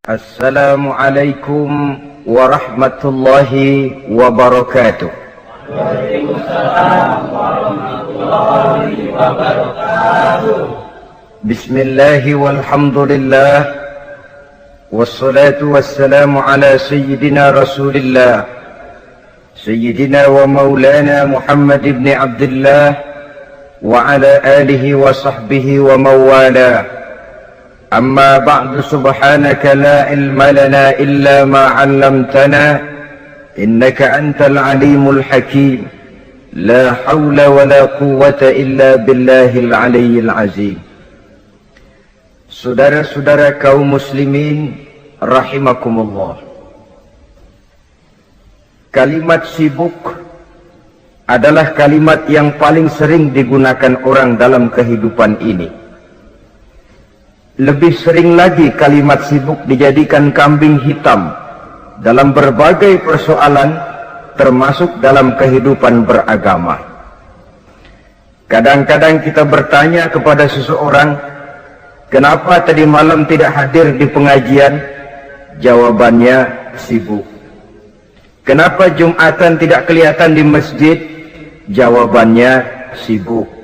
Assalamualaikum warahmatullahi wabarakatuh. Waalaikumsalam warahmatullahi wabarakatuh. Bismillahi walhamdulillah, wassalatu wassalamu ala sayyidina rasulillah, sayyidina wa maulana Muhammad ibn Abdullah wa ala alihi wa sahbihi wa mawala. Amma ba'du, subhanaka la ilma lana illa ma 'allamtana innaka antal alimul hakim. La hawla wa la quwwata illa billahil aliyyil azim. Saudara-saudara kaum muslimin rahimakumullah. Kalimat sibuk adalah kalimat yang paling sering digunakan orang dalam kehidupan ini. Lebih sering lagi kalimat sibuk dijadikan kambing hitam dalam berbagai persoalan, termasuk dalam kehidupan beragama. Kadang-kadang kita bertanya kepada seseorang, kenapa tadi malam tidak hadir di pengajian? Jawabannya, sibuk. Kenapa Jumatan tidak kelihatan di masjid? Jawabannya, sibuk.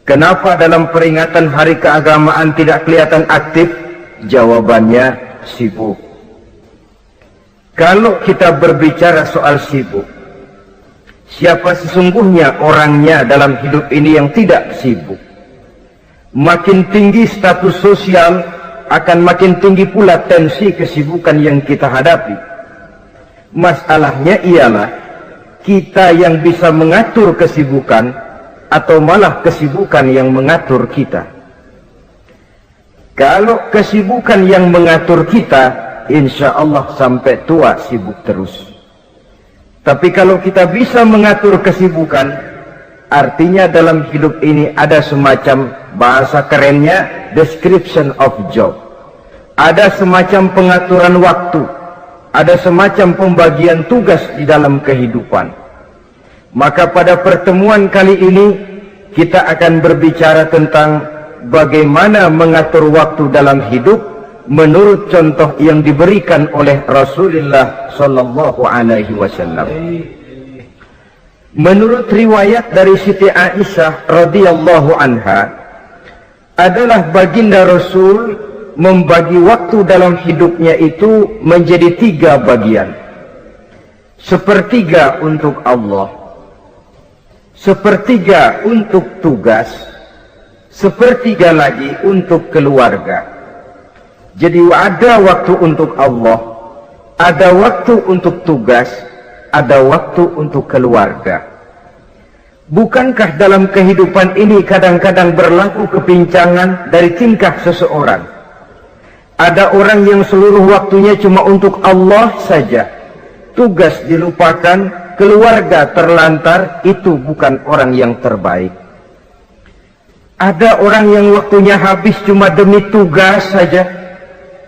Kenapa dalam peringatan hari keagamaan tidak kelihatan aktif? Jawabannya, sibuk. Kalau kita berbicara soal sibuk, siapa sesungguhnya orangnya dalam hidup ini yang tidak sibuk? Makin tinggi status sosial, akan makin tinggi pula tensi kesibukan yang kita hadapi. Masalahnya ialah kita yang bisa mengatur kesibukan atau malah kesibukan yang mengatur kita. Kalau kesibukan yang mengatur kita, insya Allah sampai tua sibuk terus. Tapi kalau kita bisa mengatur kesibukan, artinya dalam hidup ini ada semacam, bahasa kerennya, description of job. Ada semacam pengaturan waktu, ada semacam pembagian tugas di dalam kehidupan. Maka pada pertemuan kali ini kita akan berbicara tentang bagaimana mengatur waktu dalam hidup menurut contoh yang diberikan oleh Rasulullah sallallahu alaihi wasallam. Menurut riwayat dari Siti Aisyah radhiyallahu anha, adalah baginda Rasul membagi waktu dalam hidupnya itu menjadi 3 bagian. Sepertiga untuk Allah, sepertiga untuk tugas, sepertiga lagi untuk keluarga. Jadi ada waktu untuk Allah, ada waktu untuk tugas, ada waktu untuk keluarga. Bukankah dalam kehidupan ini kadang-kadang berlaku kepincangan dari tingkah seseorang? Ada orang yang seluruh waktunya cuma untuk Allah saja, tugas dilupakan, keluarga terlantar. Itu bukan orang yang terbaik. Ada orang yang waktunya habis cuma demi tugas saja,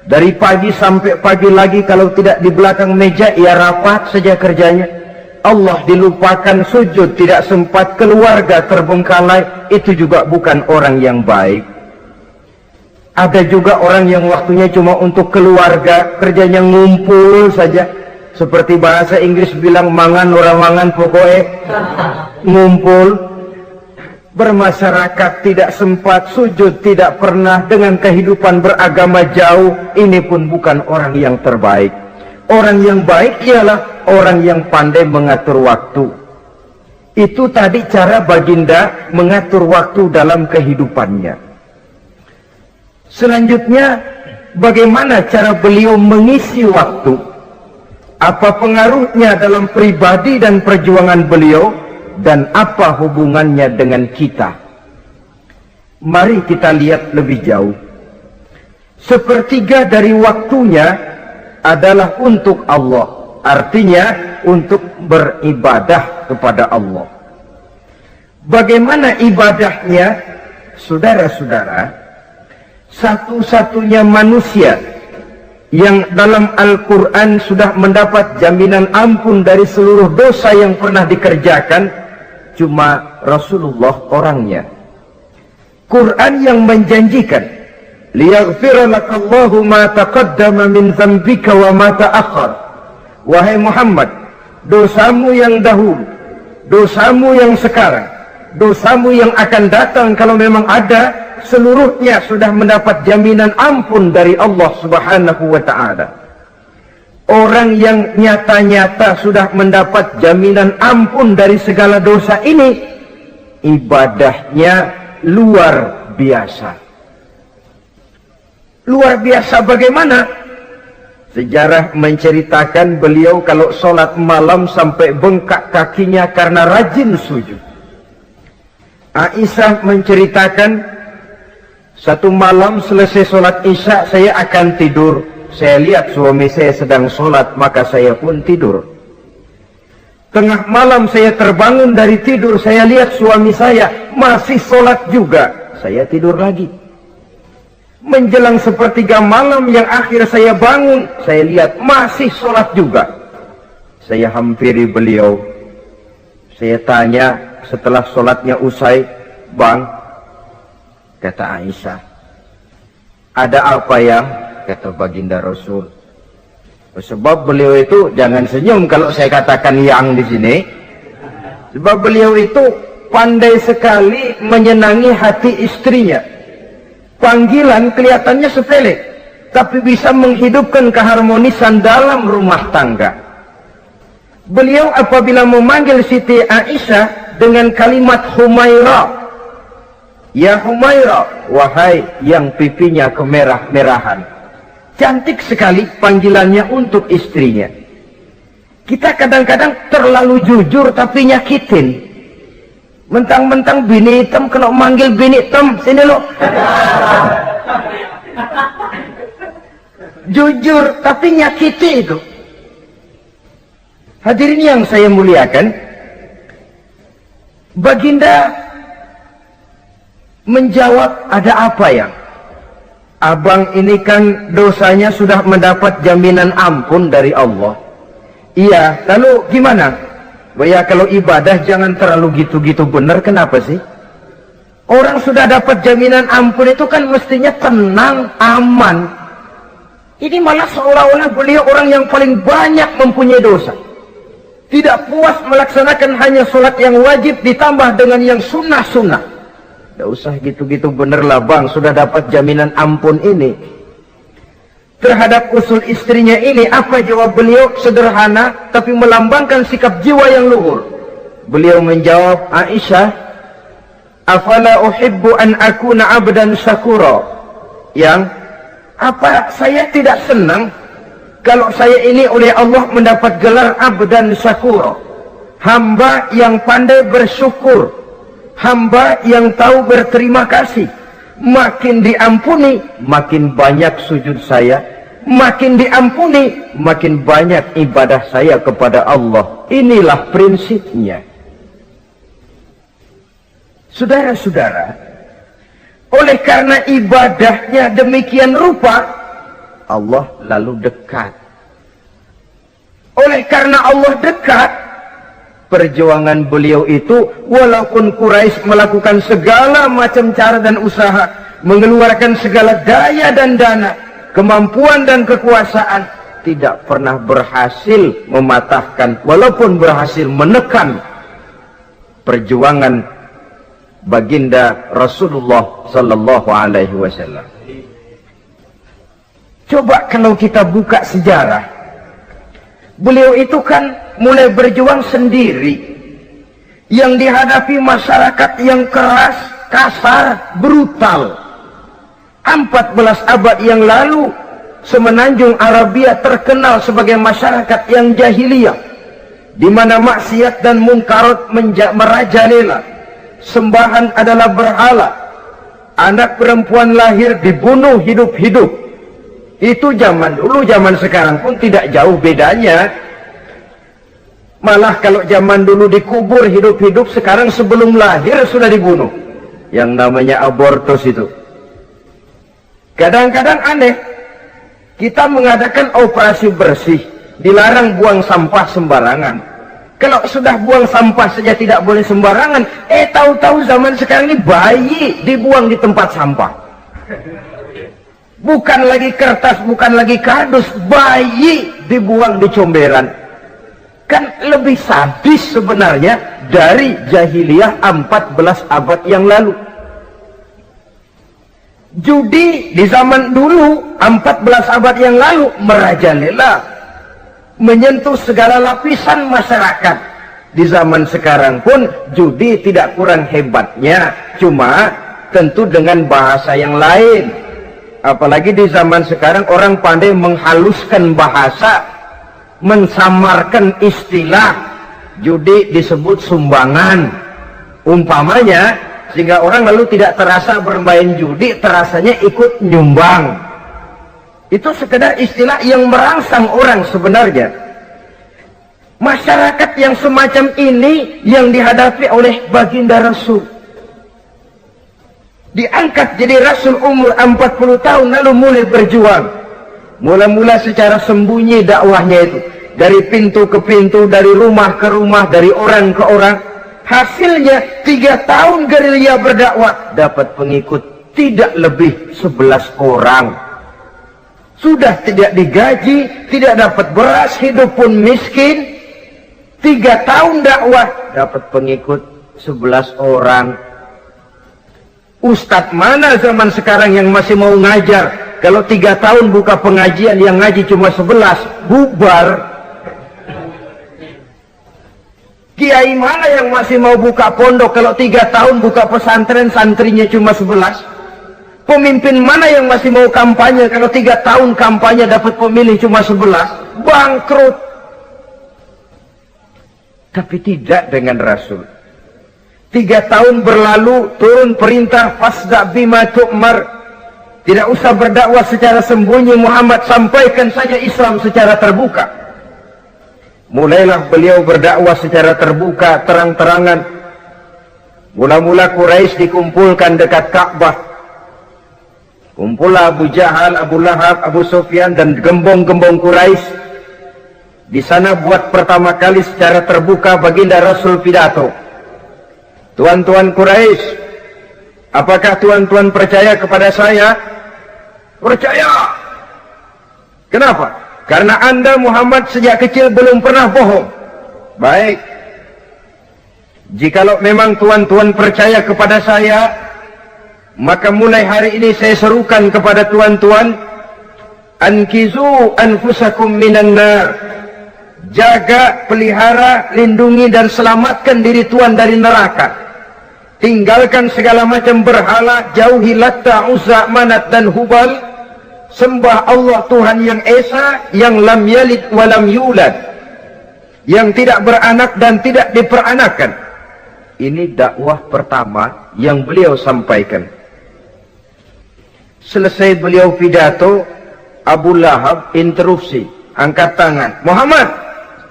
dari pagi sampai pagi lagi, kalau tidak di belakang meja ia rapat saja kerjanya. Allah dilupakan, sujud tidak sempat, keluarga terbengkalai. Itu juga bukan orang yang baik. Ada juga orang yang waktunya cuma untuk keluarga, kerjanya ngumpul saja. Seperti bahasa Inggris bilang, mangan orang mangan pokoknya ngumpul. Bermasyarakat tidak sempat, sujud tidak pernah, dengan kehidupan beragama jauh. Ini pun bukan orang yang terbaik. Orang yang baik ialah orang yang pandai mengatur waktu. Itu tadi cara baginda mengatur waktu dalam kehidupannya. Selanjutnya, bagaimana cara beliau mengisi waktu? Apa pengaruhnya dalam pribadi dan perjuangan beliau, dan apa hubungannya dengan kita? Mari kita lihat lebih jauh. Sepertiga dari waktunya adalah untuk Allah, artinya untuk beribadah kepada Allah. Bagaimana ibadahnya? Saudara-saudara, satu-satunya manusia yang dalam Al-Quran sudah mendapat jaminan ampun dari seluruh dosa yang pernah dikerjakan, cuma Rasulullah orangnya. Quran yang menjanjikan liyaghfira lakallahu ma taqaddama min dzambika wa ma ta'akhkhar. Wahai Muhammad, dosamu yang dahulu, dosamu yang sekarang, dosamu yang akan datang kalau memang ada, seluruhnya sudah mendapat jaminan ampun dari Allah Subhanahu wa ta'ala. Orang yang nyata-nyata sudah mendapat jaminan ampun dari segala dosa ini, ibadahnya luar biasa. Luar biasa bagaimana? Sejarah menceritakan beliau kalau sholat malam sampai bengkak kakinya karena rajin sujud. Aisyah menceritakan, satu malam selesai sholat isya saya akan tidur. Saya lihat suami saya sedang sholat, maka saya pun tidur. Tengah malam saya terbangun dari tidur, saya lihat suami saya masih sholat juga. Saya tidur lagi. Menjelang sepertiga malam yang akhir saya bangun, saya lihat masih sholat juga. Saya hampiri beliau. Saya tanya setelah sholatnya usai, "Bang," kata Aisyah, "ada apa ya?" Kata baginda Rasul. Sebab beliau itu, jangan senyum kalau saya katakan yang di sini. Sebab beliau itu pandai sekali menyenangi hati istrinya. Panggilan kelihatannya sepele, tapi bisa menghidupkan keharmonisan dalam rumah tangga. Beliau apabila memanggil Siti Aisyah dengan kalimat Humaira, "Ya Humaira," wahai yang pipinya kemerah-merahan. Cantik sekali panggilannya untuk istrinya. Kita kadang-kadang terlalu jujur tapi nyakitin. Mentang-mentang bini hitam kena manggil bini hitam, sini lo. Jujur tapi nyakiti itu. Hadirin yang saya muliakan, baginda menjawab, "Ada apa ya? Abang ini kan dosanya sudah mendapat jaminan ampun dari Allah." "Iya, lalu gimana?" "Ya kalau ibadah jangan terlalu gitu-gitu benar, kenapa sih? Orang sudah dapat jaminan ampun itu kan mestinya tenang, aman. Ini malah seolah-olah beliau orang yang paling banyak mempunyai dosa. Tidak puas melaksanakan hanya sholat yang wajib ditambah dengan yang sunnah-sunnah. Tidak usah gitu-gitu bener lah bang, sudah dapat jaminan ampun ini." Terhadap usul istrinya ini, apa jawab beliau? Sederhana, tapi melambangkan sikap jiwa yang luhur. Beliau menjawab, "Aisyah, afala uhibbu an akuna abdan syakura." Yang, apa saya tidak senang kalau saya ini oleh Allah mendapat gelar abdan syakura, hamba yang pandai bersyukur, hamba yang tahu berterima kasih. Makin diampuni, makin banyak sujud saya. Makin diampuni, makin banyak ibadah saya kepada Allah. Inilah prinsipnya. Saudara-saudara, oleh karena ibadahnya demikian rupa, Allah lalu dekat. Oleh karena Allah dekat, perjuangan beliau itu, walaupun Quraisy melakukan segala macam cara dan usaha, mengeluarkan segala daya dan dana, kemampuan dan kekuasaan, tidak pernah berhasil mematahkan, walaupun berhasil menekan perjuangan baginda Rasulullah sallallahu alaihi wasallam. Coba kalau kita buka sejarah, beliau itu kan mulai berjuang sendiri, yang dihadapi masyarakat yang keras, kasar, brutal. 14 abad yang lalu, semenanjung Arabia terkenal sebagai masyarakat yang jahiliyah, di mana maksiat dan munkarat merajalela. Sembahan adalah berhala. Anak perempuan lahir dibunuh hidup-hidup. Itu zaman dulu, zaman sekarang pun tidak jauh bedanya. Malah kalau zaman dulu dikubur hidup-hidup, sekarang sebelum lahir sudah dibunuh. Yang namanya abortus itu. Kadang-kadang aneh, kita mengadakan operasi bersih, dilarang buang sampah sembarangan. Kalau sudah buang sampah saja tidak boleh sembarangan, tahu-tahu zaman sekarang ini bayi dibuang di tempat sampah. Bukan lagi kertas, bukan lagi kardus, bayi dibuang di comberan. Kan lebih sadis sebenarnya dari jahiliyah 14 abad yang lalu. Judi di zaman dulu 14 abad yang lalu merajalela, menyentuh segala lapisan masyarakat. Di zaman sekarang pun judi tidak kurang hebatnya, cuma tentu dengan bahasa yang lain. Apalagi di zaman sekarang orang pandai menghaluskan bahasa, mensamarkan istilah. Judi disebut sumbangan umpamanya, sehingga orang lalu tidak terasa bermain judi, terasanya ikut nyumbang. Itu sekedar istilah yang merangsang orang sebenarnya. Masyarakat yang semacam ini yang dihadapi oleh baginda Rasul. Diangkat jadi Rasul umur 40 tahun lalu mulai berjuang. Mula-mula secara sembunyi dakwahnya itu. Dari pintu ke pintu, dari rumah ke rumah, dari orang ke orang. Hasilnya 3 tahun gerilya berdakwah, dapat pengikut tidak lebih 11 orang. Sudah tidak digaji, tidak dapat beras, hidup pun miskin. 3 tahun dakwah, dapat pengikut 11 orang. Ustadz mana zaman sekarang yang masih mau ngajar? Kalau 3 tahun buka pengajian, yang ngaji cuma 11, bubar. Kiai mana yang masih mau buka pondok? Kalau 3 tahun buka pesantren, santrinya cuma 11. Pemimpin mana yang masih mau kampanye? Kalau 3 tahun kampanye dapat pemilih cuma 11, bangkrut. Tapi tidak dengan Rasul. 3 tahun berlalu, turun perintah fasda bima tu'mar. Tidak usah berdakwah secara sembunyi, Muhammad, sampaikan saja Islam secara terbuka. Mulailah beliau berdakwah secara terbuka, terang-terangan. Mula-mula Quraisy dikumpulkan dekat Ka'bah. Kumpullah Abu Jahal, Abu Lahab, Abu Sufyan dan gembong-gembong Quraisy. Di sana buat pertama kali secara terbuka baginda Rasul pidato. Tuan-tuan Quraisy, apakah tuan-tuan percaya kepada saya? Percaya. Kenapa? Karena Anda Muhammad sejak kecil belum pernah bohong. Baik. Jikalau memang tuan-tuan percaya kepada saya, maka mulai hari ini saya serukan kepada tuan-tuan, ankizu anfusakum minan nar. Jaga, pelihara, lindungi dan selamatkan diri tuan dari neraka. Tinggalkan segala macam berhala, jauhi Latta, Uzza, Manat dan Hubal. Sembah Allah Tuhan yang Esa, yang lam yalid wa lam yulad, yang tidak beranak dan tidak diperanakan. Ini dakwah pertama yang beliau sampaikan. Selesai beliau pidato, Abu Lahab interupsi, angkat tangan. Muhammad,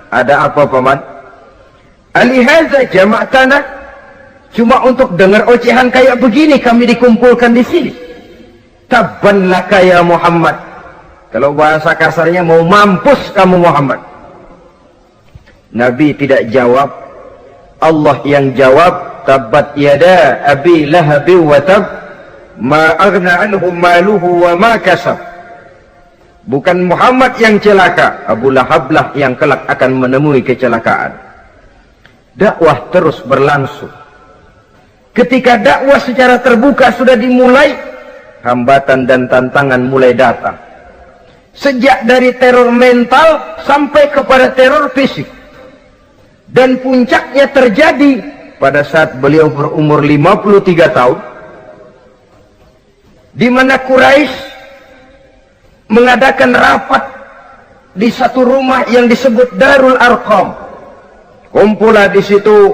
ada apa paman? Alihaza jama'tana, cuma untuk dengar ocehan kayak begini kami dikumpulkan di sini. Tabban laka ya Muhammad. Kalau bahasa kasarnya, mau mampus kamu Muhammad. Nabi tidak jawab, Allah yang jawab. Tabbat yada abi lahabi wa tab, ma aghna anhu maluhu wa ma kasab. Bukan Muhammad yang celaka, Abu Lahab lah yang kelak akan menemui kecelakaan. Dakwah terus berlangsung. Ketika dakwah secara terbuka sudah dimulai, hambatan dan tantangan mulai datang. Sejak dari teror mental sampai kepada teror fisik. Dan puncaknya terjadi pada saat beliau berumur 53 tahun. Di mana Quraisy mengadakan rapat di satu rumah yang disebut Darul Arqam. Kumpulah di situ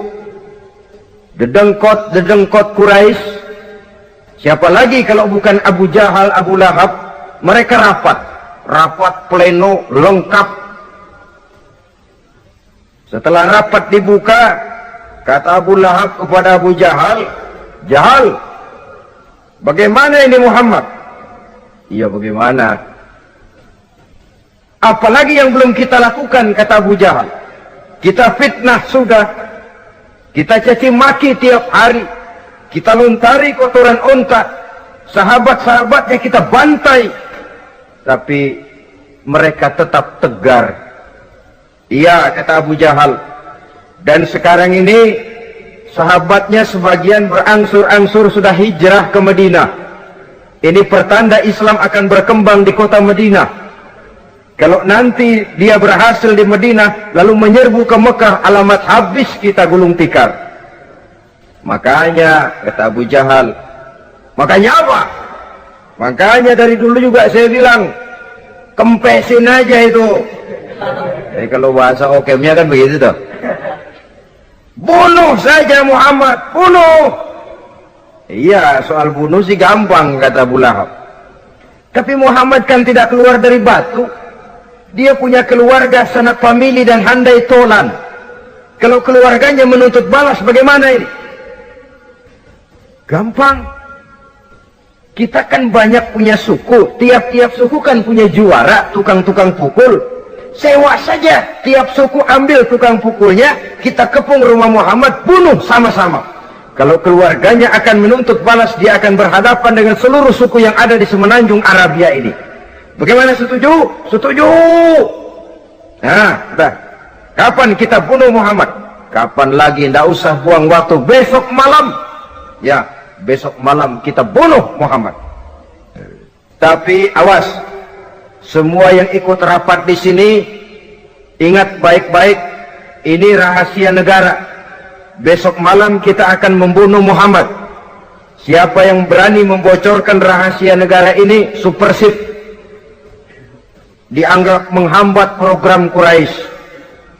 dedengkot Quraisy. Siapa lagi kalau bukan Abu Jahal, Abu Lahab? Mereka rapat pleno lengkap. Setelah rapat dibuka, kata Abu Lahab kepada Abu Jahal, Jahal, bagaimana ini Muhammad? Iya, bagaimana? Apalagi yang belum kita lakukan, kata Abu Jahal. Kita fitnah sudah, kita caci maki tiap hari, kita lontari kotoran unta, sahabat-sahabatnya kita bantai, tapi mereka tetap tegar. Iya, kata Abu Jahal. Dan sekarang ini sahabatnya sebagian berangsur-angsur sudah hijrah ke Madinah. Ini pertanda Islam akan berkembang di kota Madinah. Kalau nanti dia berhasil di Madinah lalu menyerbu ke Mekah, alamat habis kita gulung tikar. Makanya kata Abu Jahal, makanya apa? Makanya dari dulu juga saya bilang, kempesin aja itu. Jadi kalau bahasa okemnya kan begitu tuh. Bunuh saja Muhammad, bunuh. Iya, soal bunuh sih gampang kata Abu Lahab. Tapi Muhammad kan tidak keluar dari batu. Dia punya keluarga, sanak famili dan handai tolan. Kalau keluarganya menuntut balas bagaimana ini? Gampang. Kita kan banyak punya suku. Tiap-tiap suku kan punya juara, tukang-tukang pukul. Sewa saja, tiap suku ambil tukang pukulnya, kita kepung rumah Muhammad, bunuh sama-sama. Kalau keluarganya akan menuntut balas, dia akan berhadapan dengan seluruh suku yang ada di semenanjung Arabia ini. Bagaimana, setuju? Setuju. Nah, udah. Kapan kita bunuh Muhammad? Kapan lagi? Tidak usah buang waktu. Besok malam. Ya, besok malam kita bunuh Muhammad. Tapi awas. Semua yang ikut rapat di sini, ingat baik-baik, ini rahasia negara. Besok malam kita akan membunuh Muhammad. Siapa yang berani membocorkan rahasia negara ini, supersip. Dianggap menghambat program Quraisy.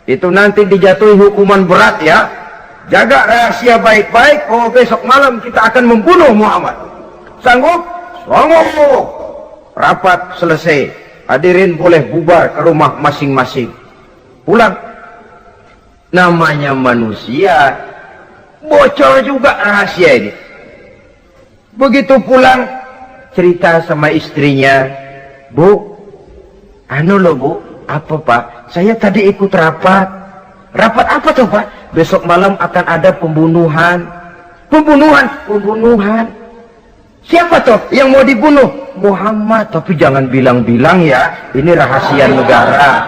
Itu nanti dijatuhi hukuman berat ya. Jaga rahasia baik-baik. Oh, besok malam kita akan membunuh Muhammad. Sanggup? Sanggup. Rapat selesai. Hadirin boleh bubar ke rumah masing-masing. Pulang. Namanya manusia, bocor juga rahasia ini. Begitu pulang, cerita sama istrinya, Bu, anu loh Bu, apa Pak? Saya tadi ikut rapat. Rapat apa tuh Pak? Besok malam akan ada pembunuhan. Pembunuhan? Pembunuhan. Siapa tuh yang mau dibunuh? Muhammad. Tapi jangan bilang-bilang ya, ini rahasia negara.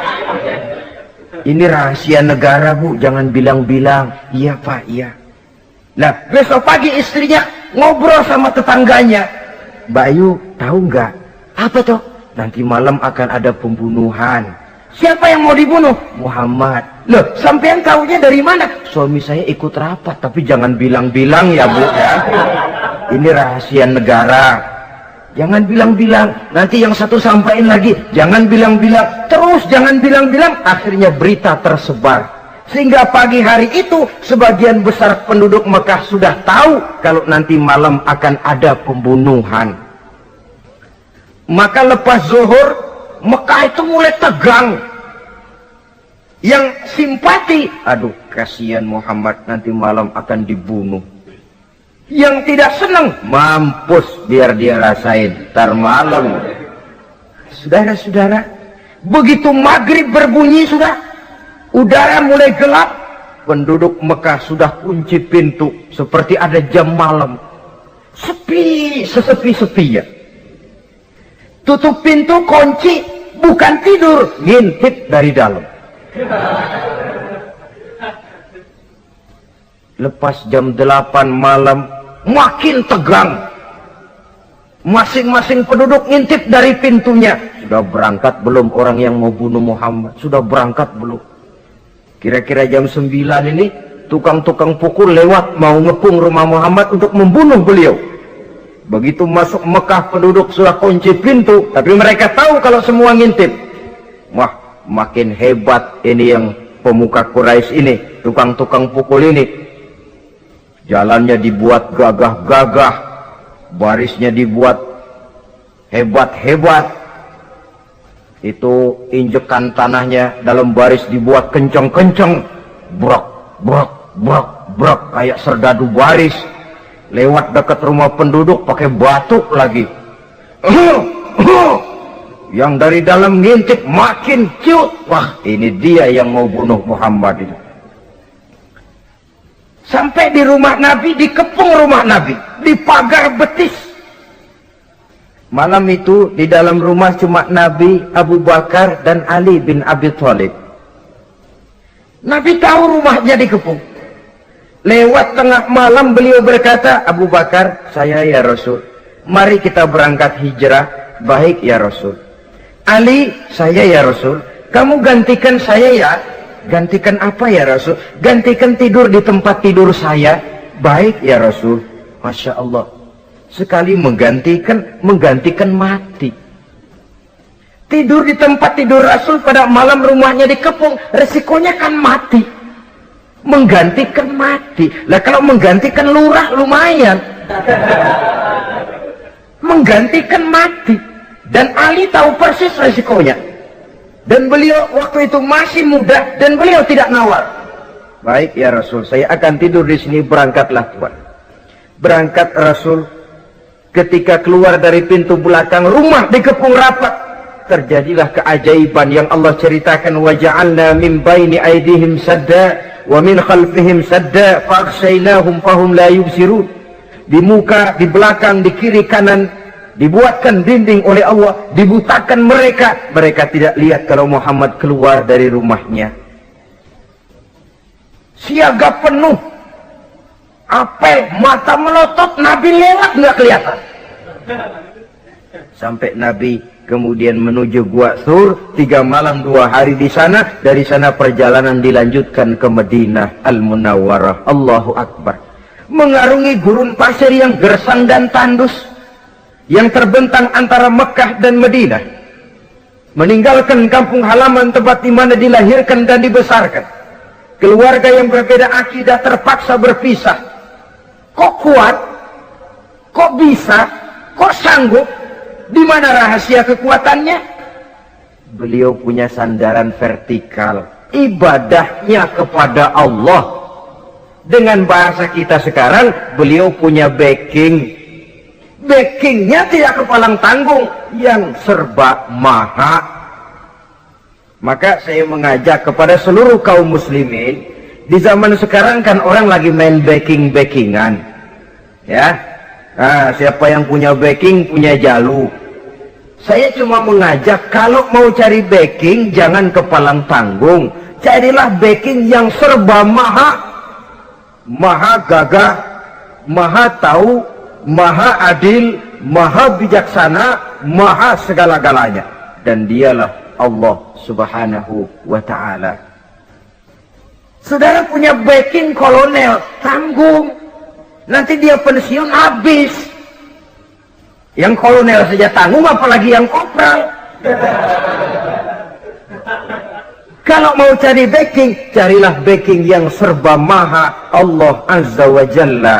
Ini rahasia negara Bu, jangan bilang-bilang. Iya Pak, iya. Nah, besok pagi istrinya ngobrol sama tetangganya. Mbak Ayu, tahu nggak? Apa tuh? Nanti malam akan ada pembunuhan. Siapa yang mau dibunuh? Muhammad. Loh, sampean tahunya dari mana? Suami saya ikut rapat, tapi jangan bilang-bilang ya Bu ya. Ini rahasia negara. Jangan bilang-bilang. Nanti yang satu sampaikan lagi. Jangan bilang-bilang. Terus jangan bilang-bilang. Akhirnya berita tersebar. Sehingga pagi hari itu sebagian besar penduduk Mekah sudah tahu kalau nanti malam akan ada pembunuhan. Maka lepas zuhur, Mekah itu mulai tegang. Yang simpati, aduh kasihan Muhammad nanti malam akan dibunuh. Yang tidak senang, mampus biar dia rasain ntar malam. Saudara-saudara, begitu maghrib berbunyi sudah, udara mulai gelap. Penduduk Mekah sudah kunci pintu seperti ada jam malam. Sepi, sesepi-sepinya. Tutup pintu, kunci, bukan tidur, ngintip dari dalam. Lepas jam 8 malam, makin tegang. Masing-masing penduduk ngintip dari pintunya. Sudah berangkat belum orang yang mau bunuh Muhammad? Sudah berangkat belum? Kira-kira jam 9 ini, tukang-tukang pukul lewat mau ngepung rumah Muhammad untuk membunuh beliau. Begitu masuk Mekah, penduduk sudah kunci pintu, tapi mereka tahu kalau semua ngintip. Wah, makin hebat ini yang pemuka Quraisy ini, tukang-tukang pukul ini. Jalannya dibuat gagah-gagah, barisnya dibuat hebat-hebat. Itu injekan tanahnya dalam baris dibuat kencang-kencang, brok, brok, brok, brok, kayak serdadu baris. Lewat dekat rumah penduduk pakai batuk lagi. Yang dari dalam ngintip makin ciut. Wah, ini dia yang mau bunuh Muhammad itu. Sampai di rumah Nabi, dikepung rumah Nabi, di pagar betis. Malam itu di dalam rumah cuma Nabi, Abu Bakar, dan Ali bin Abi Thalib. Nabi tahu rumahnya dikepung. Lewat tengah malam beliau berkata, Abu Bakar, saya ya Rasul. Mari kita berangkat hijrah. Baik ya Rasul. Ali, saya ya Rasul. Kamu gantikan saya ya. Gantikan apa ya Rasul? Gantikan tidur di tempat tidur saya. Baik ya Rasul. Masya Allah. Sekali menggantikan mati. Tidur di tempat tidur Rasul pada malam rumahnya dikepung, resikonya kan mati. Menggantikan mati. Lah kalau menggantikan lurah lumayan. Menggantikan mati. Dan Ali tahu persis resikonya. Dan beliau waktu itu masih muda dan beliau tidak nawar. Baik ya Rasul, saya akan tidur di sini, berangkatlah Tuhan. Berangkat Rasul. Ketika keluar dari pintu belakang rumah dikepung rapat, terjadilah keajaiban yang Allah ceritakan. Wa ja'alna min baini aydihim sadda wa min khalfihim sadda fa aghshaynahum fahum la yubsirun. Di muka, di belakang, di kiri kanan dibuatkan dinding oleh Allah, dibutakan mereka. Mereka tidak lihat kalau Muhammad keluar dari rumahnya. Siaga penuh, apel, mata melotot, Nabi lewat nggak kelihatan. Sampai Nabi kemudian menuju Gua Thur, 3 malam 2 hari di sana. Dari sana perjalanan dilanjutkan ke Madinah Al-Munawwarah. Allahu Akbar. Mengarungi gurun pasir yang gersang dan tandus, yang terbentang antara Mekah dan Madinah. Meninggalkan kampung halaman tempat di mana dilahirkan dan dibesarkan. Keluarga yang berbeda akidah terpaksa berpisah. Kok kuat? Kok bisa? Kok sanggup? Di mana rahasia kekuatannya? Beliau punya sandaran vertikal. Ibadahnya kepada Allah. Dengan bahasa kita sekarang, beliau punya backing. Backingnya tidak kepalang tanggung, yang serba maha. Maka saya mengajak kepada seluruh kaum muslimin, di zaman sekarang kan orang lagi main backing-backingan, ya. Nah, siapa yang punya backing punya jalu. Saya cuma mengajak, kalau mau cari backing jangan kepalang tanggung, carilah backing yang serba maha, maha gagah, maha tahu, maha adil, maha bijaksana, maha segala-galanya, dan dialah Allah Subhanahu wa ta'ala. Saudara punya backing kolonel, tanggung. Nanti dia pensiun habis. Yang kolonel saja tanggung, apalagi yang kopral. Kalau mau cari backing, carilah backing yang serba maha, Allah Azza wa Jalla.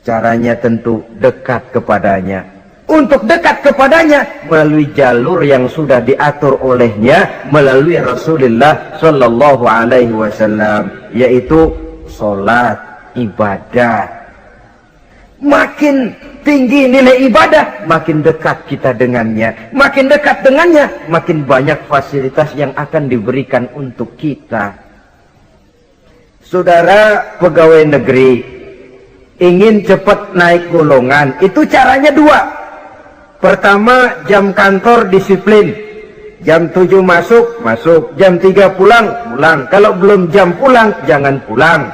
Caranya tentu dekat kepadanya. Untuk dekat kepadanya melalui jalur yang sudah diatur olehnya, melalui Rasulullah Sallallahu Alaihi Wasallam, yaitu sholat, ibadah. Makin tinggi nilai ibadah, makin dekat kita dengannya. Makin dekat dengannya, makin banyak fasilitas yang akan diberikan untuk kita. Saudara pegawai negeri ingin cepat naik golongan, itu caranya 2. Pertama, jam kantor disiplin. Jam 7 masuk. Jam 3 pulang. Kalau belum jam pulang, jangan pulang.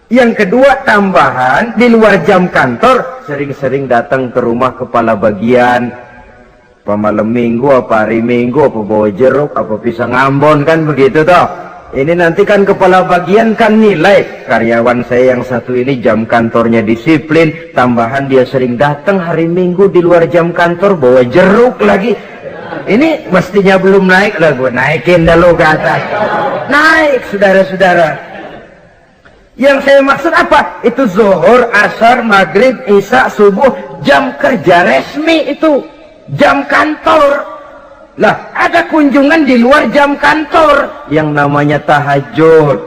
Yang kedua, tambahan, di luar jam kantor, sering-sering datang ke rumah kepala bagian. Apa malam minggu, apa hari minggu, apa bawa jeruk, apa pisang Ambon, kan begitu toh. Ini nanti kan kepala bagian kan nilai, karyawan saya yang satu ini jam kantornya disiplin, tambahan dia sering datang hari Minggu di luar jam kantor bawa jeruk lagi. Ini mestinya belum naik lah, gue naikin dulu ke atas. Naik, saudara-saudara. Yang saya maksud apa? Itu zuhur, asar, maghrib, isya, subuh, jam kerja resmi itu, jam kantor. Lah, ada kunjungan di luar jam kantor yang namanya tahajud.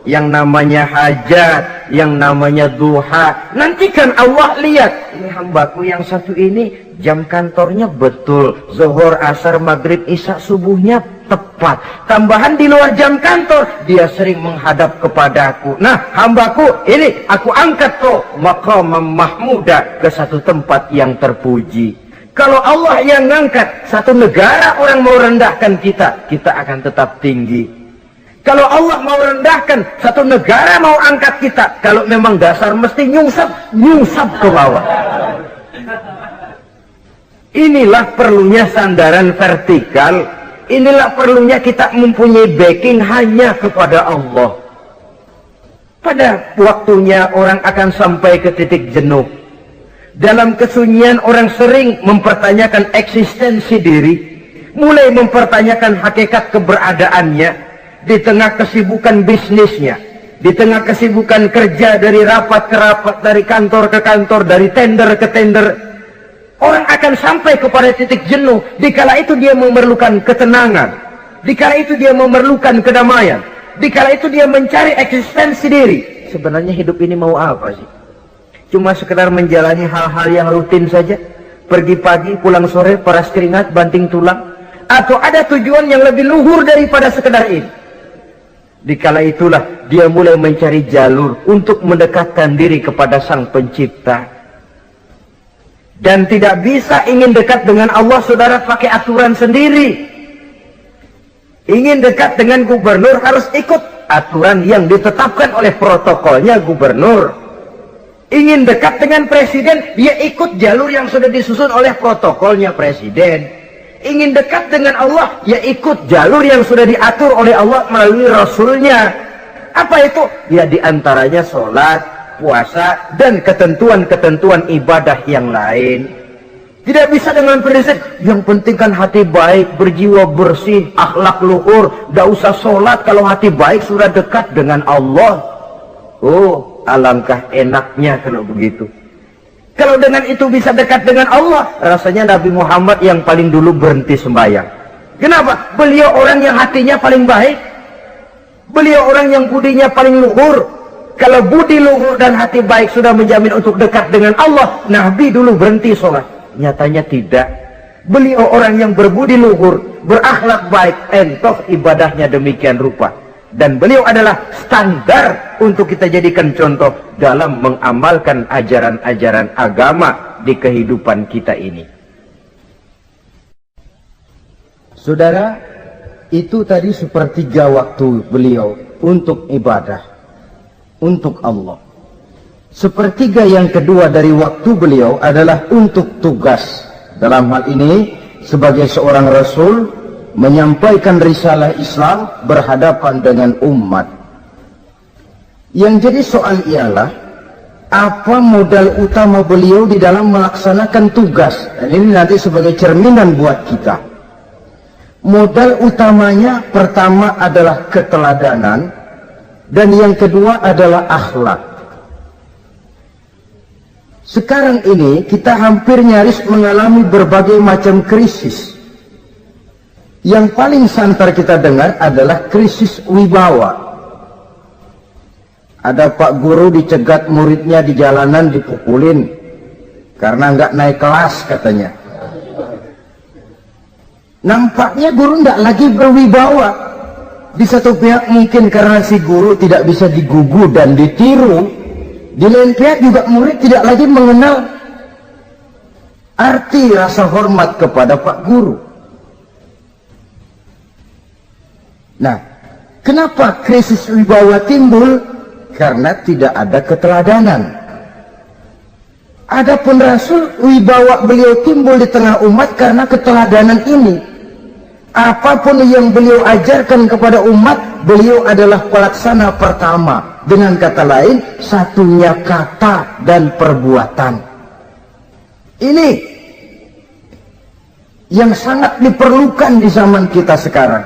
yang namanya hajat, yang namanya duha. Nanti kan Allah lihat, ini hambaku yang satu ini jam kantornya betul, zuhur, asar, maghrib, isya, subuhnya tepat. Tambahan di luar jam kantor, dia sering menghadap kepadaku. Nah, hambaku ini aku angkat tuh maqamam mahmuda ke satu tempat yang terpuji. Kalau Allah yang ngangkat, satu negara orang mau rendahkan kita, kita akan tetap tinggi. Kalau Allah mau rendahkan, satu negara mau angkat kita, kalau memang dasar mesti nyungsap ke bawah. Inilah perlunya sandaran vertikal, inilah perlunya kita mempunyai backing hanya kepada Allah. Pada waktunya orang akan sampai ke titik jenuh. Dalam kesunyian orang sering mempertanyakan eksistensi diri, mulai mempertanyakan hakikat keberadaannya. Di tengah kesibukan bisnisnya, di tengah kesibukan kerja dari rapat ke rapat, dari kantor ke kantor, dari tender ke tender, orang akan sampai kepada titik jenuh. Dikala itu dia memerlukan ketenangan, dikala itu dia memerlukan kedamaian, dikala itu dia mencari eksistensi diri. Sebenarnya hidup ini mau apa sih? Cuma sekedar menjalani hal-hal yang rutin saja, pergi pagi pulang sore, paras keringat banting tulang, atau ada tujuan yang lebih luhur daripada sekedar ini? Dikala itulah dia mulai mencari jalur untuk mendekatkan diri kepada Sang Pencipta. Dan tidak bisa ingin dekat dengan Allah, saudara, pakai aturan sendiri. Ingin dekat dengan gubernur harus ikut aturan yang ditetapkan oleh protokolnya gubernur. Ingin dekat dengan presiden, dia ikut jalur yang sudah disusun oleh protokolnya presiden. Ingin dekat dengan Allah, ya ikut jalur yang sudah diatur oleh Allah melalui Rasulnya. Apa itu? Ya diantaranya sholat, puasa, dan ketentuan-ketentuan ibadah yang lain. Tidak bisa dengan prinsip, yang penting kan hati baik, berjiwa bersih, akhlak luhur, gak usah sholat kalau hati baik sudah dekat dengan Allah. Oh, alangkah enaknya kalau begitu. Kalau dengan itu bisa dekat dengan Allah, rasanya Nabi Muhammad yang paling dulu berhenti sembahyang. Kenapa? Beliau orang yang hatinya paling baik. Beliau orang yang budinya paling luhur. Kalau budi luhur dan hati baik sudah menjamin untuk dekat dengan Allah, Nabi dulu berhenti sholat. Nyatanya tidak. Beliau orang yang berbudi luhur, berakhlak baik, entoh ibadahnya demikian rupa. Dan beliau adalah standar untuk kita jadikan contoh dalam mengamalkan ajaran-ajaran agama di kehidupan kita ini. Saudara, itu tadi sepertiga waktu beliau untuk ibadah, untuk Allah. Sepertiga yang kedua dari waktu beliau adalah untuk tugas. Dalam hal ini, sebagai seorang Rasul, menyampaikan risalah Islam berhadapan dengan umat. Yang jadi soal ialah, apa modal utama beliau di dalam melaksanakan tugas? Dan ini nanti sebagai cerminan buat kita. Modal utamanya pertama adalah keteladanan, dan yang kedua adalah akhlak. Sekarang ini kita hampir nyaris mengalami berbagai macam krisis. Yang paling santer kita dengar adalah krisis wibawa. Ada pak guru dicegat muridnya di jalanan, dipukulin karena nggak naik kelas katanya. Nampaknya guru nggak lagi berwibawa. Di satu pihak mungkin karena si guru tidak bisa digugu dan ditiru. Di lain pihak juga murid tidak lagi mengenal arti rasa hormat kepada pak guru. Nah, kenapa krisis wibawa timbul? Karena tidak ada keteladanan. Adapun Rasul, wibawa beliau timbul di tengah umat karena keteladanan ini. Apapun yang beliau ajarkan kepada umat, beliau adalah pelaksana pertama. Dengan kata lain, satunya kata dan perbuatan. Ini yang sangat diperlukan di zaman kita sekarang.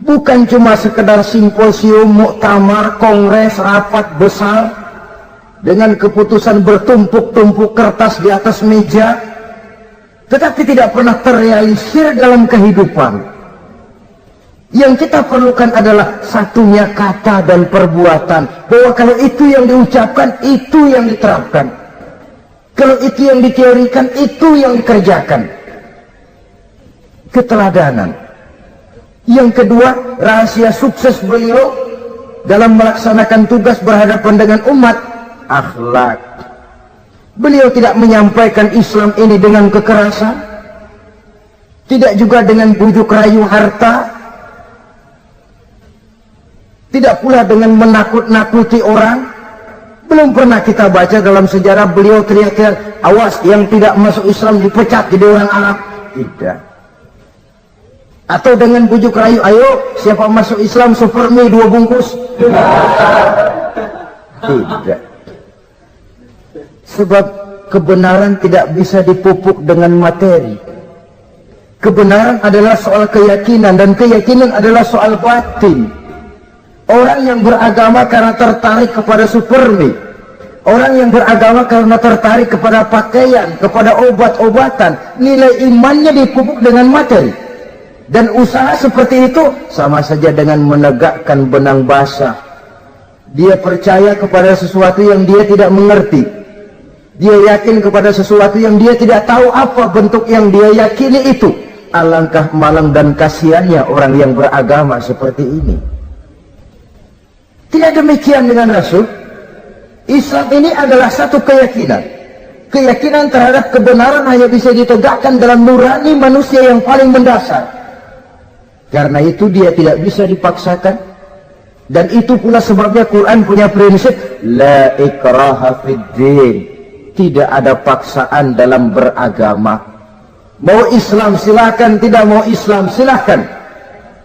Bukan cuma sekedar simposium, muktamar, kongres, rapat besar dengan keputusan bertumpuk-tumpuk kertas di atas meja, tetapi tidak pernah terrealisir dalam kehidupan. Yang kita perlukan adalah satunya kata dan perbuatan. Bahwa kalau itu yang diucapkan, itu yang diterapkan. Kalau itu yang diteorikan, itu yang dikerjakan. Keteladanan. Yang kedua, rahasia sukses beliau dalam melaksanakan tugas berhadapan dengan umat, akhlak. Beliau tidak menyampaikan Islam ini dengan kekerasan, tidak juga dengan bujuk rayu harta, tidak pula dengan menakut-nakuti orang. Belum pernah kita baca dalam sejarah beliau teriak-teriak, awas yang tidak masuk Islam dipecat jadi orang Arab. Tidak. Atau dengan bujuk rayu, ayo siapa masuk Islam super mie 2 bungkus. Tidak. Sebab kebenaran tidak bisa dipupuk dengan materi. Kebenaran adalah soal keyakinan, dan keyakinan adalah soal batin. Orang yang beragama karena tertarik kepada supermi, orang yang beragama karena tertarik kepada pakaian, kepada obat-obatan, nilai imannya dipupuk dengan materi. Dan usaha seperti itu sama saja dengan menegakkan benang basah. Dia percaya kepada sesuatu yang dia tidak mengerti. Dia yakin kepada sesuatu yang dia tidak tahu apa bentuk yang dia yakini itu. Alangkah malang dan kasihannya orang yang beragama seperti ini. Tidak demikian dengan Rasul. Islam ini adalah satu keyakinan. Keyakinan terhadap kebenaran hanya bisa ditegakkan dalam nurani manusia yang paling mendasar. Karena itu dia tidak bisa dipaksakan. Dan itu pula sebabnya Quran punya prinsip la ikraha fid din. Tidak ada paksaan dalam beragama. Mau Islam silakan, tidak mau Islam silakan.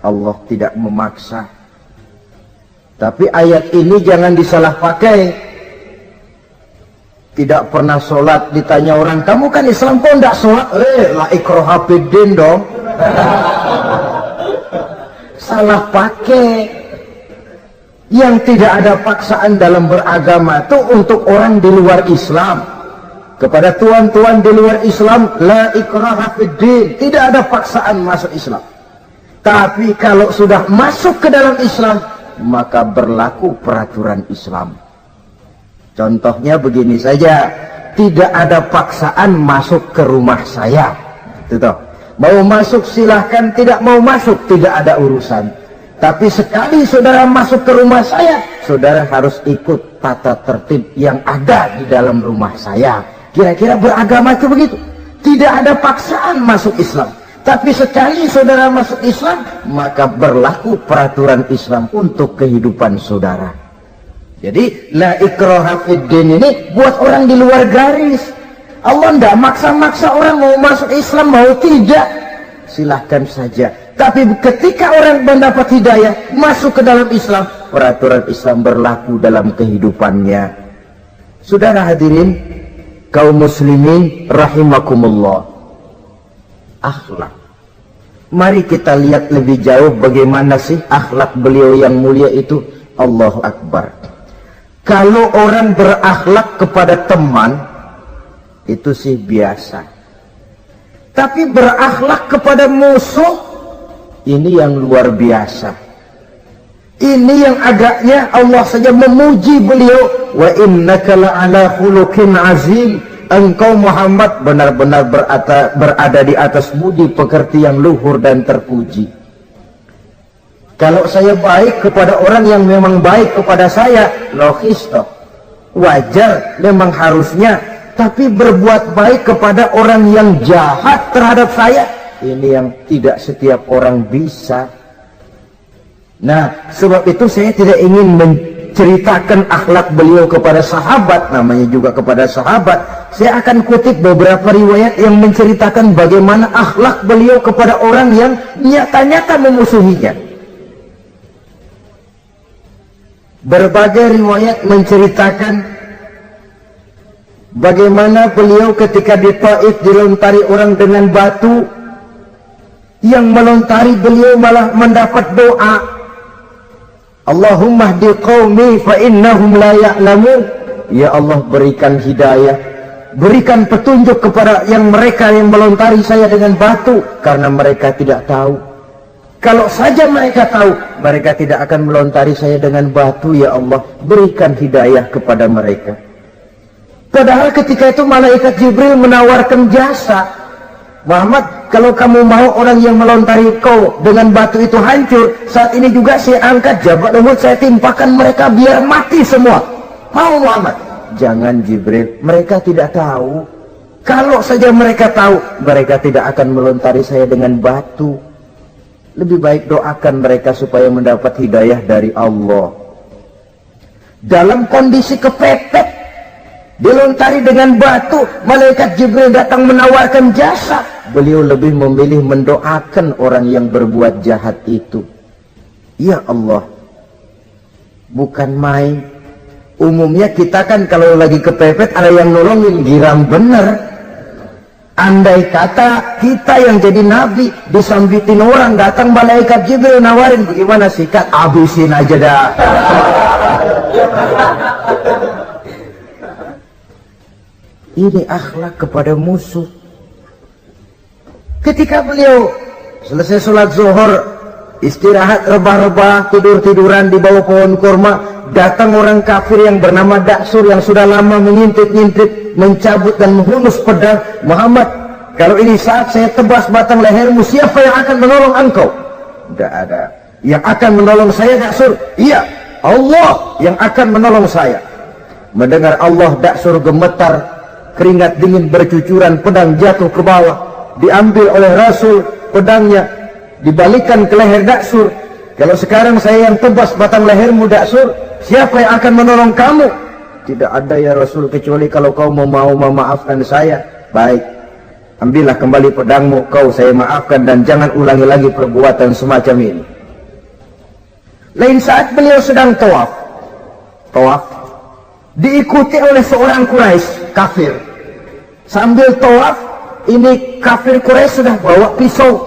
Allah tidak memaksa. Tapi ayat ini jangan disalah pakai. Tidak pernah sholat, ditanya orang, kamu kan Islam kok tidak sholat? La ikraha fid din dong. Salah pakai. Yang tidak ada paksaan dalam beragama itu untuk orang di luar Islam. Kepada tuan-tuan di luar Islam, la ikraha fid din, tidak ada paksaan masuk Islam. Tapi kalau sudah masuk ke dalam Islam, maka berlaku peraturan Islam. Contohnya begini saja, tidak ada paksaan masuk ke rumah saya. Itu toh. Mau masuk silahkan, tidak mau masuk tidak ada urusan. Tapi sekali saudara masuk ke rumah saya, saudara harus ikut tata tertib yang ada di dalam rumah saya. Kira-kira beragama itu begitu. Tidak ada paksaan masuk Islam. Tapi sekali saudara masuk Islam, maka berlaku peraturan Islam untuk kehidupan saudara. Jadi la ikraha fid din ini buat orang di luar garis. Allah tidak maksa-maksa orang mau masuk Islam, mau tidak, silahkan saja. Tapi ketika orang mendapat hidayah, masuk ke dalam Islam, peraturan Islam berlaku dalam kehidupannya. Saudara hadirin, kaum muslimin rahimakumullah. Akhlak. Mari kita lihat lebih jauh bagaimana sih akhlak beliau yang mulia itu. Allahu Akbar. Kalau orang berakhlak kepada teman, itu sih biasa. Tapi berakhlak kepada musuh, ini yang luar biasa. Ini yang agaknya Allah saja memuji beliau. Wa innaka la'ala khuluqin azim. Engkau Muhammad benar-benar berada di atas budi pekerti yang luhur dan terpuji. Kalau saya baik kepada orang yang memang baik kepada saya, logis toh, wajar, memang harusnya. Tapi berbuat baik kepada orang yang jahat terhadap saya, ini yang tidak setiap orang bisa. Nah, sebab itu saya tidak ingin menceritakan akhlak beliau kepada sahabat, namanya juga kepada sahabat. Saya akan kutip beberapa riwayat yang menceritakan bagaimana akhlak beliau kepada orang yang nyata-nyata memusuhinya. Berbagai riwayat menceritakan bagaimana beliau ketika di Taif dilontari orang dengan batu, yang melontari beliau malah mendapat doa, Allahumma hdi qaumi fa innahum la ya'lamun. Ya Allah, berikan hidayah, berikan petunjuk kepada yang mereka yang melontari saya dengan batu, karena mereka tidak tahu. Kalau saja mereka tahu, mereka tidak akan melontari saya dengan batu. Ya Allah, berikan hidayah kepada mereka. Padahal ketika itu malaikat Jibril menawarkan jasa. Muhammad, kalau kamu mau orang yang melontari kau dengan batu itu hancur, saat ini juga saya angkat jabat Uhud, saya timpakan mereka biar mati semua. Mau Muhammad? Jangan Jibril, mereka tidak tahu. Kalau saja mereka tahu, mereka tidak akan melontari saya dengan batu. Lebih baik doakan mereka supaya mendapat hidayah dari Allah. Dalam kondisi kepepet, dilontari dengan batu, malaikat Jibril datang menawarkan jasa. Beliau lebih memilih mendoakan orang yang berbuat jahat itu. Ya Allah, bukan main. Umumnya kita kan kalau lagi kepepet ada yang nolongin, girang bener. Andai kata kita yang jadi nabi disambitin orang, datang malaikat Jibril nawarin, bagaimana sikat? Habisin aja dah. Ini akhlak kepada musuh. Ketika beliau selesai sholat zuhur, istirahat rebah-rebah, tidur-tiduran di bawah pohon kurma, datang orang kafir yang bernama Daksur yang sudah lama mengintip-ngintip, mencabut dan menghunus pedang. Muhammad, kalau ini saat saya tebas batang lehermu, siapa yang akan menolong engkau? Tidak ada. Yang akan menolong saya Daksur? Iya, Allah yang akan menolong saya. Mendengar Allah, Daksur gemetar, keringat dingin bercucuran, pedang jatuh ke bawah, diambil oleh Rasul pedangnya, dibalikan ke leher Daksur. Kalau sekarang saya yang tebas batang lehermu Daksur, siapa yang akan menolong kamu? Tidak ada ya Rasul, kecuali kalau kau mau memaafkan saya. Baik, ambillah kembali pedangmu, kau saya maafkan dan jangan ulangi lagi perbuatan semacam ini. Lain saat beliau sedang tawaf, diikuti oleh seorang Quraisy kafir. Sambil tawaf, ini kafir Quraisy sudah bawa pisau.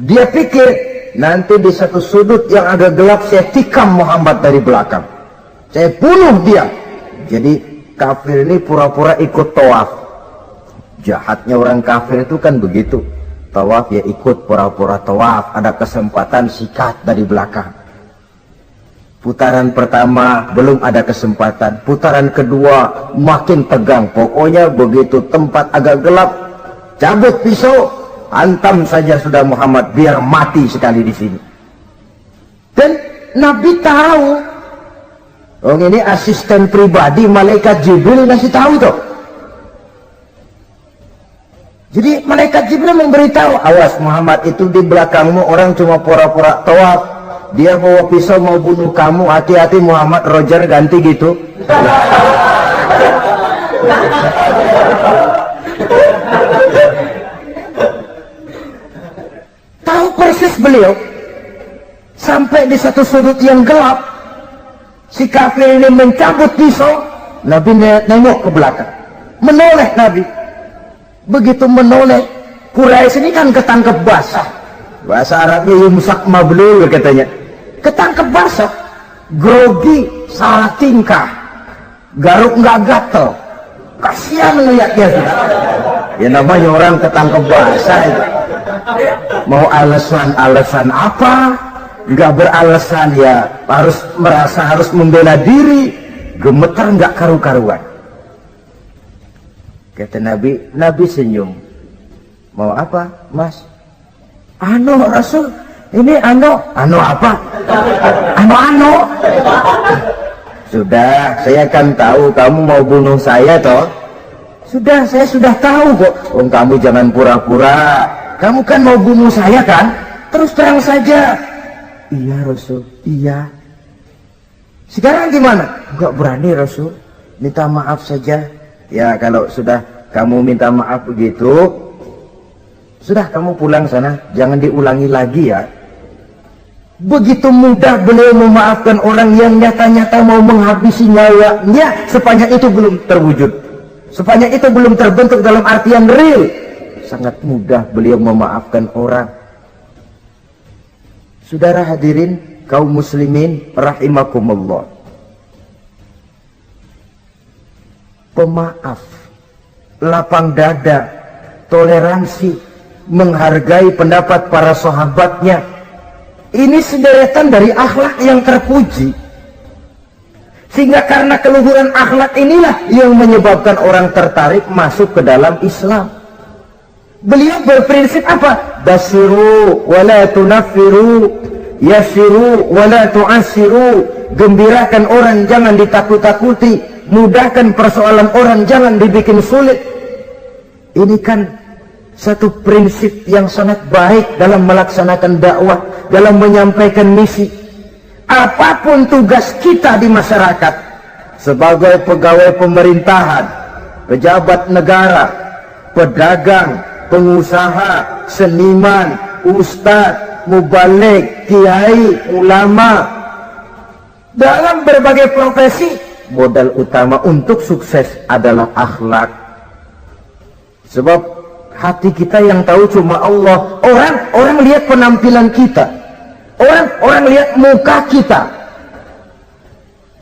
Dia pikir nanti di satu sudut yang agak gelap saya tikam Muhammad dari belakang, saya bunuh dia. Jadi kafir ini pura-pura ikut tawaf. Jahatnya orang kafir itu kan begitu, tawaf ya ikut pura-pura tawaf, ada kesempatan sikat dari belakang. Putaran pertama belum ada kesempatan, putaran kedua makin tegang. Pokoknya begitu tempat agak gelap, cabut pisau, hantam saja sudah Muhammad biar mati sekali di sini. Dan Nabi tahu, ini asisten pribadi malaikat Jibril ngasih tahu tuh. Jadi malaikat Jibril memberitahu, awas Muhammad, itu di belakangmu orang cuma pura-pura tawaf, dia bawa pisau mau bunuh kamu, hati-hati Muhammad. Roger ganti gitu. Tahu persis beliau. Sampai di satu sudut yang gelap, si kafir ini mencabut pisau. Nabi nengok ke belakang, menoleh Nabi. Begitu menoleh, Quraisy ini kan ketangkep basah, bahasa Arabnya yumsak mablul katanya, ketangkep basah, grogi, salah tingkah, garuk nggak gatel, kasihan ngeliatnya sudah. Ya namanya orang ketangkep basah itu, mau alasan apa? Nggak beralasan ya, harus merasa harus membela diri, gemeter nggak karu-karuan. Kata Nabi, Nabi senyum. Mau apa, Mas? Anu Rasul, ini anu apa? Anu. Sudah, saya kan tahu kamu mau bunuh saya toh. Sudah, saya sudah tahu kok. Oh, kamu jangan pura-pura. Kamu kan mau bunuh saya kan? Terus terang saja. Iya Rasul, iya. Sekarang gimana? Enggak berani Rasul. Minta maaf saja. Ya kalau sudah kamu minta maaf begitu, sudah kamu pulang sana, jangan diulangi lagi ya. Begitu mudah beliau memaafkan orang yang nyata-nyata mau menghabisi nyawanya, sepanjang itu belum terwujud, sepanjang itu belum terbentuk dalam artian real. Sangat mudah beliau memaafkan orang. Saudara hadirin kaum muslimin rahimakumullah, pemaaf, lapang dada, toleransi, menghargai pendapat para sahabatnya. Ini sederetan dari akhlak yang terpuji. Sehingga karena keluhuran akhlak inilah yang menyebabkan orang tertarik masuk ke dalam Islam. Beliau berprinsip apa? Basiru wala tunaffiru, yasiru wala tu'assiru. Gembirakan orang, jangan ditakut-takuti. Mudahkan persoalan orang, jangan dibikin sulit. Ini kan satu prinsip yang sangat baik dalam melaksanakan dakwah, dalam menyampaikan misi. Apapun tugas kita di masyarakat, sebagai pegawai pemerintahan, pejabat negara, pedagang, pengusaha, seniman, ustadz, mubaligh, kiai, ulama, dalam berbagai profesi, modal utama untuk sukses adalah akhlak. Sebab hati kita yang tahu cuma Allah. Orang lihat penampilan kita, orang lihat muka kita.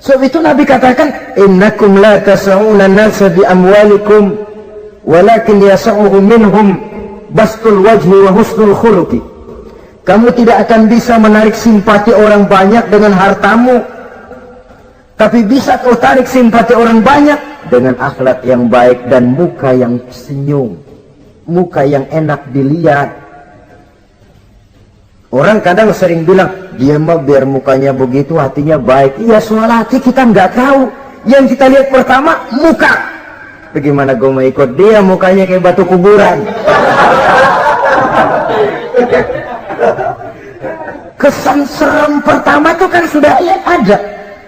Sebab itu Nabi katakan, innakum la tas'una an-nasa bi amwalikum walakin yas'uhum minhum bastul wajhi wa husnul khuluqi. Kamu tidak akan bisa menarik simpati orang banyak dengan hartamu, tapi bisa kau tarik simpati orang banyak dengan akhlak yang baik dan muka yang senyum, muka yang enak dilihat. Orang kadang sering bilang, dia mah biar mukanya begitu hatinya baik. Iya, soal hati kita nggak tahu. Yang kita lihat pertama muka. Bagaimana gue mau ikut dia, mukanya kayak batu kuburan. Kesan serem pertama itu kan sudah ada.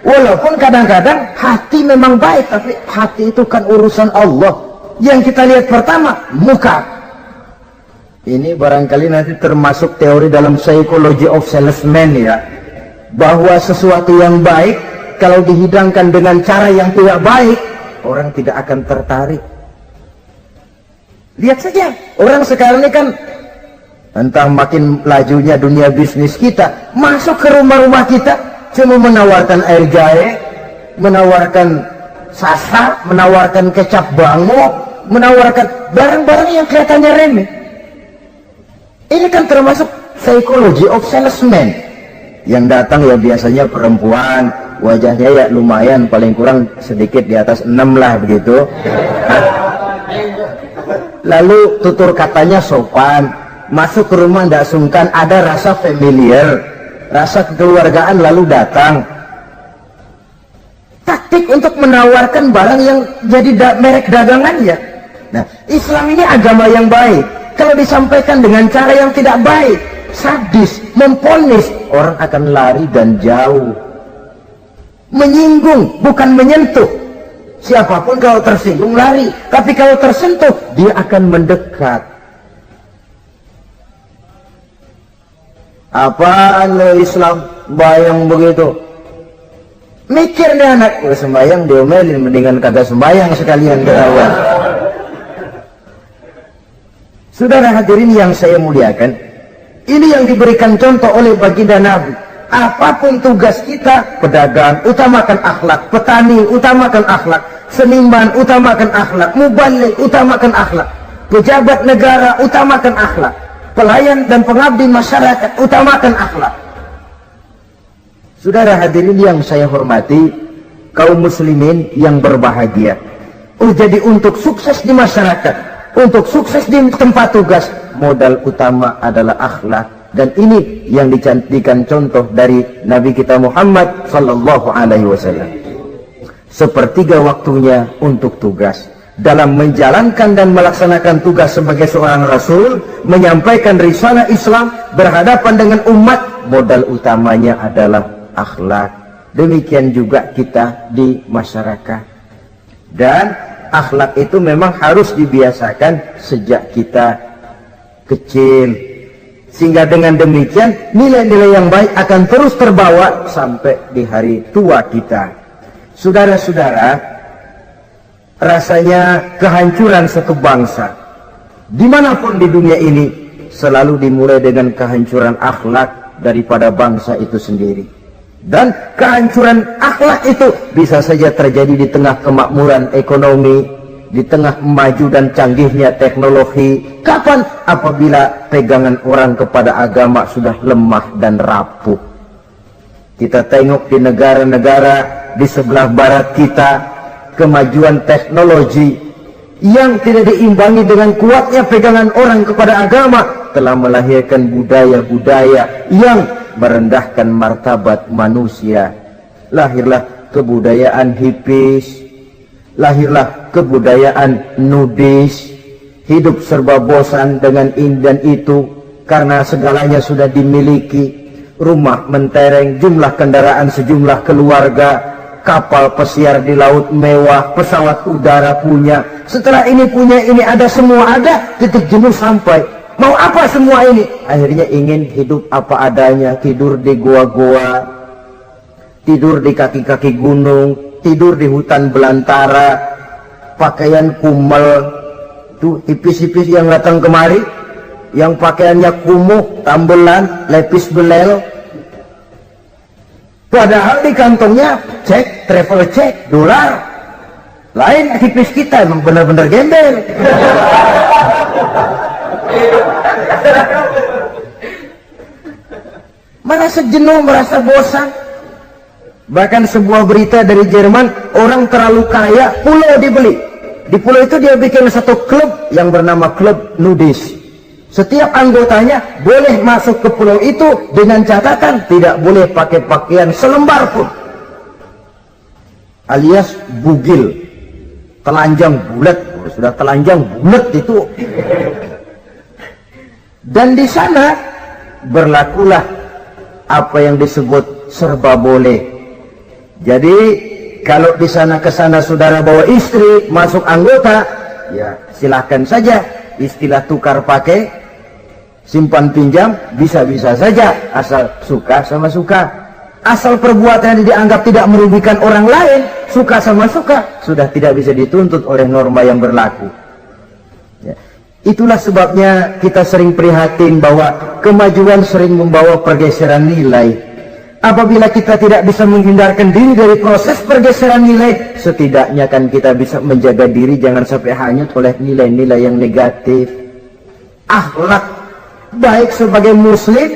Walaupun kadang-kadang hati memang baik, tapi hati itu kan urusan Allah. Yang kita lihat pertama muka. Ini barangkali nanti termasuk teori dalam psychology of salesman ya, bahwa sesuatu yang baik kalau dihidangkan dengan cara yang tidak baik, orang tidak akan tertarik. Lihat saja, orang sekarang ini kan entah makin lajunya dunia bisnis kita, masuk ke rumah-rumah kita cuma menawarkan air jahe, menawarkan sasa, menawarkan kecap bango, menawarkan barang-barang yang kelihatannya remeh. Ini kan termasuk psychology of salesman. Yang datang ya biasanya perempuan, wajahnya ya lumayan, paling kurang sedikit di atas 6 lah begitu. Lalu tutur katanya sopan, masuk ke rumah tidak sungkan, ada rasa familiar, rasa kekeluargaan, lalu datang. Taktik untuk menawarkan barang yang jadi merek dagangannya. Nah, Islam ini agama yang baik. Kalau disampaikan dengan cara yang tidak baik, sadis, memponis, orang akan lari dan jauh. Menyinggung, bukan menyentuh. Siapapun kalau tersinggung lari, tapi kalau tersentuh, dia akan mendekat. Apaan lo Islam bayang begitu? Mikir deh anak, sembayang diomelin, mendingan kagak sembayang sekalian ketahuan. Saudara hadirin yang saya muliakan, ini yang diberikan contoh oleh baginda Nabi. Apapun tugas kita, pedagang, utamakan akhlak, petani, utamakan akhlak, seniman, utamakan akhlak, mubaligh, utamakan akhlak, pejabat negara, utamakan akhlak, pelayan dan pengabdi masyarakat, utamakan akhlak. Saudara hadirin yang saya hormati, kaum muslimin yang berbahagia. Jadi untuk sukses di masyarakat, untuk sukses di tempat tugas, modal utama adalah akhlak. Dan ini yang dijadikan contoh dari Nabi kita Muhammad sallallahu alaihi wasallam. Sepertiga waktunya untuk tugas. Dalam menjalankan dan melaksanakan tugas sebagai seorang rasul, menyampaikan risalah Islam, berhadapan dengan umat, modal utamanya adalah akhlak. Demikian juga kita di masyarakat. Dan akhlak itu memang harus dibiasakan sejak kita kecil, sehingga dengan demikian nilai-nilai yang baik akan terus terbawa sampai di hari tua kita. Saudara-saudara, rasanya kehancuran satu bangsa dimanapun di dunia ini selalu dimulai dengan kehancuran akhlak daripada bangsa itu sendiri. Dan kehancuran akhlak itu bisa saja terjadi di tengah kemakmuran ekonomi, di tengah maju dan canggihnya teknologi. Kapan? Apabila pegangan orang kepada agama sudah lemah dan rapuh. Kita tengok di negara-negara di sebelah barat kita, kemajuan teknologi yang tidak diimbangi dengan kuatnya pegangan orang kepada agama telah melahirkan budaya-budaya yang merendahkan martabat manusia. Lahirlah kebudayaan hippies, lahirlah kebudayaan nudis, hidup serba bosan dengan ini dan itu karena segalanya sudah dimiliki. Rumah mentereng, jumlah kendaraan sejumlah keluarga, kapal pesiar di laut mewah, pesawat udara punya. Setelah ini punya, ini ada, semua ada, titik jenuh sampai. Mau apa semua ini? Akhirnya ingin hidup apa adanya, tidur di goa-goa, tidur di kaki-kaki gunung, tidur di hutan belantara, pakaian kumel. Tuh hipis-hipis yang datang kemari, yang pakaiannya kumuh, tambelan, lepis belel. Padahal di kantongnya cek, travel cek, dolar. Lain hipis kita, emang benar-benar gembel. Merasa jenuh, merasa bosan. Bahkan sebuah berita dari Jerman, orang terlalu kaya, pulau dibeli. Di pulau itu dia bikin satu klub yang bernama klub nudis. Setiap anggotanya boleh masuk ke pulau itu dengan catatan tidak boleh pakai pakaian selembar pun, alias bugil, telanjang bulat. Sudah telanjang bulat itu. Dan di sana berlakulah apa yang disebut serba boleh. Jadi kalau di sana ke sana saudara bawa istri masuk anggota, ya silahkan saja. Istilah tukar pakai, simpan pinjam, bisa-bisa saja, asal suka sama suka. Asal perbuatan yang dianggap tidak merugikan orang lain, suka sama suka, sudah tidak bisa dituntut oleh norma yang berlaku. Ya. Itulah sebabnya kita sering prihatin bahwa kemajuan sering membawa pergeseran nilai. Apabila kita tidak bisa menghindarkan diri dari proses pergeseran nilai, setidaknya kan kita bisa menjaga diri jangan sampai hanyut oleh nilai-nilai yang negatif. Akhlak, baik sebagai muslim,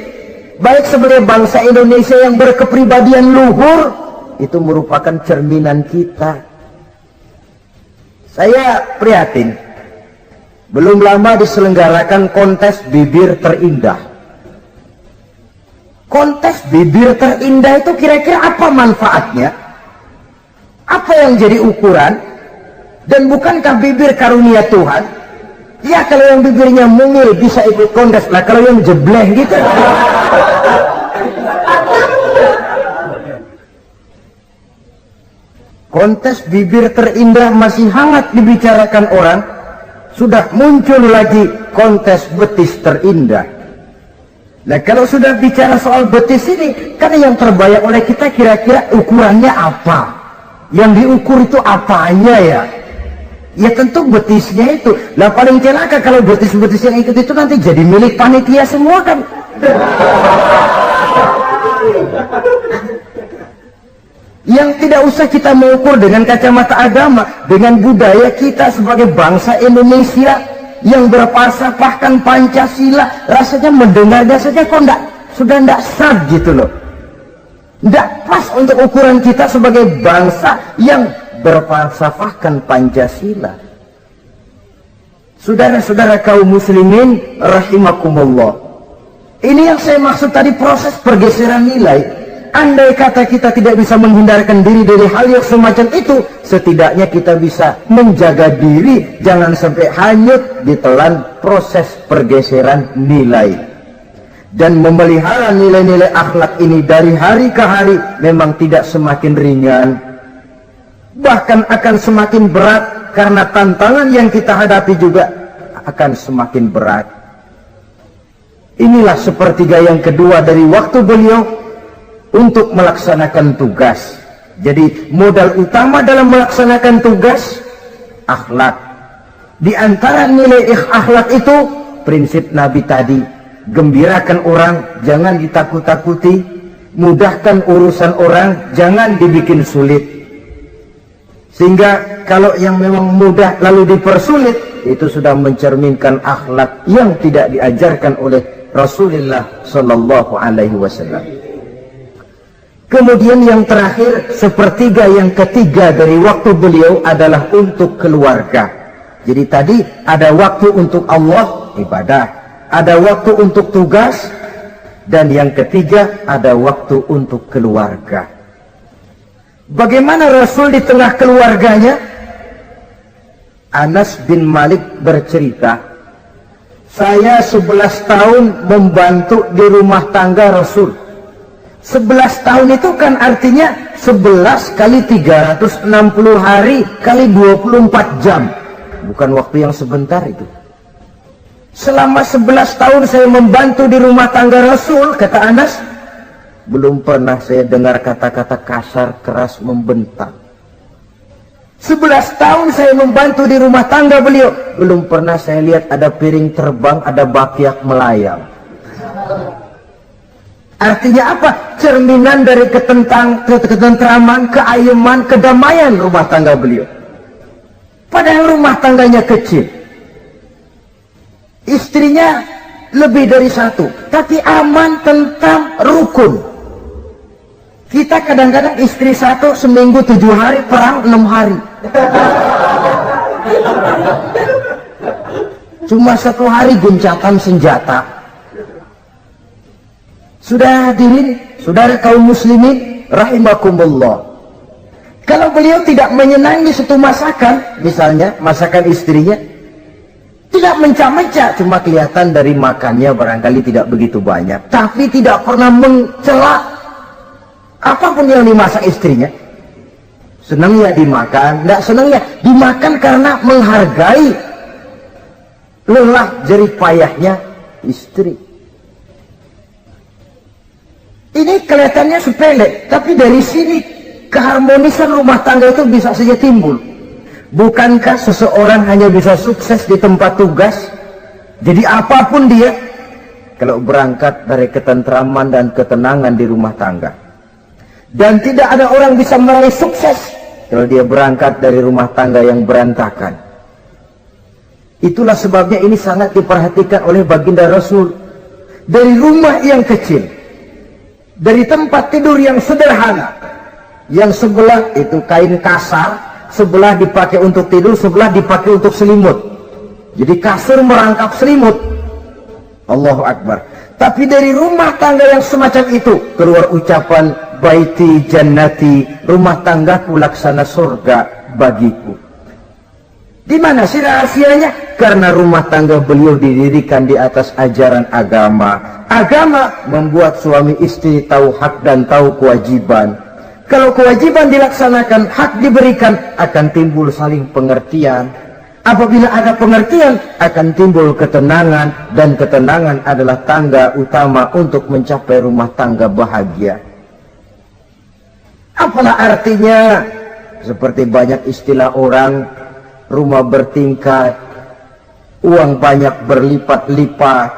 baik sebagai bangsa Indonesia yang berkepribadian luhur, itu merupakan cerminan kita. Saya prihatin, belum lama diselenggarakan kontes bibir terindah. Kontes bibir terindah itu kira-kira apa manfaatnya? Apa yang jadi ukuran? Dan bukankah bibir karunia Tuhan? Ya kalau yang bibirnya mungil bisa ikut kontes lah, kalau yang jebleh gitu. Kontes bibir terindah masih hangat dibicarakan orang. Sudah muncul lagi kontes betis terindah. Nah kalau sudah bicara soal betis ini, kan yang terbayang oleh kita kira-kira ukurannya apa? Yang diukur itu apanya ya? Ya tentu betisnya itu. Nah paling celaka kalau betis-betis yang ikut itu nanti jadi milik panitia semua kan. Yang tidak usah kita mengukur dengan kacamata agama, dengan budaya kita sebagai bangsa Indonesia yang berfalsafahkan Pancasila, rasanya mendengarnya saja kok sudah tidak sad gitu loh. Tidak pas untuk ukuran kita sebagai bangsa yang berfalsafahkan Pancasila. Saudara-saudara kaum muslimin rahimakumullah, ini yang saya maksud tadi, proses pergeseran nilai. Andai kata kita tidak bisa menghindarkan diri dari hal yang semacam itu, setidaknya kita bisa menjaga diri jangan sampai hanyut ditelan proses pergeseran nilai. Dan memelihara nilai-nilai akhlak ini dari hari ke hari memang tidak semakin ringan, bahkan akan semakin berat, karena tantangan yang kita hadapi juga akan semakin berat. Inilah sepertiga yang kedua dari waktu beliau untuk melaksanakan tugas. Jadi modal utama dalam melaksanakan tugas akhlak. Di antara nilai akhlak itu prinsip Nabi tadi, gembirakan orang, jangan ditakut-takuti, mudahkan urusan orang, jangan dibikin sulit. Sehingga kalau yang memang mudah lalu dipersulit, itu sudah mencerminkan akhlak yang tidak diajarkan oleh Rasulullah Sallallahu Alaihi Wasallam. Kemudian yang terakhir, sepertiga yang ketiga dari waktu beliau adalah untuk keluarga. Jadi tadi ada waktu untuk Allah, ibadah, ada waktu untuk tugas, dan yang ketiga ada waktu untuk keluarga. Bagaimana Rasul di tengah keluarganya? Anas bin Malik bercerita, saya 11 tahun membantu di rumah tangga Rasul. 11 tahun itu kan artinya 11 kali 360 hari kali 24 jam. Bukan waktu yang sebentar itu. Selama 11 tahun saya membantu di rumah tangga Rasul, kata Anas, belum pernah saya dengar kata-kata kasar, keras, membentak. 11 tahun saya membantu di rumah tangga beliau, belum pernah saya lihat ada piring terbang, ada bakyak melayang. Artinya apa? Cerminan dari ketentraman, keayeman, kedamaian rumah tangga beliau. Padahal rumah tangganya kecil, istrinya lebih dari satu, tapi aman, tentram, rukun. Kita kadang-kadang istri satu seminggu 7 hari, perang 6 hari. Cuma 1 hari gencatan senjata. Sudah hadirin, saudara kaum muslimin rahimakumullah. Kalau beliau tidak menyenangi satu masakan, misalnya masakan istrinya, tidak mencak-mencak, cuma kelihatan dari makannya barangkali tidak begitu banyak, tapi tidak pernah mencela apapun yang dimasak istrinya. Senangnya dimakan, tidak senangnya dimakan karena menghargai lelah jerih payahnya istri. Ini kelihatannya sepele, tapi dari sini keharmonisan rumah tangga itu bisa saja timbul. Bukankah seseorang hanya bisa sukses di tempat tugas? Jadi apapun dia, kalau berangkat dari ketentraman dan ketenangan di rumah tangga. Dan tidak ada orang bisa meraih sukses kalau dia berangkat dari rumah tangga yang berantakan. Itulah sebabnya ini sangat diperhatikan oleh baginda Rasul. Dari rumah yang kecil, dari tempat tidur yang sederhana, yang sebelah itu kain kasar, sebelah dipakai untuk tidur, sebelah dipakai untuk selimut. Jadi kasur merangkap selimut. Allahu Akbar. Tapi dari rumah tangga yang semacam itu keluar ucapan baiti jannati, rumah tanggaku laksana surga bagiku. Di mana sih rahasianya? Karena rumah tangga beliau didirikan di atas ajaran agama. Agama membuat suami istri tahu hak dan tahu kewajiban. Kalau kewajiban dilaksanakan, hak diberikan, akan timbul saling pengertian. Apabila ada pengertian, akan timbul ketenangan, dan ketenangan adalah tangga utama untuk mencapai rumah tangga bahagia. Apalah artinya? Seperti banyak istilah orang, rumah bertingkat, uang banyak berlipat-lipat,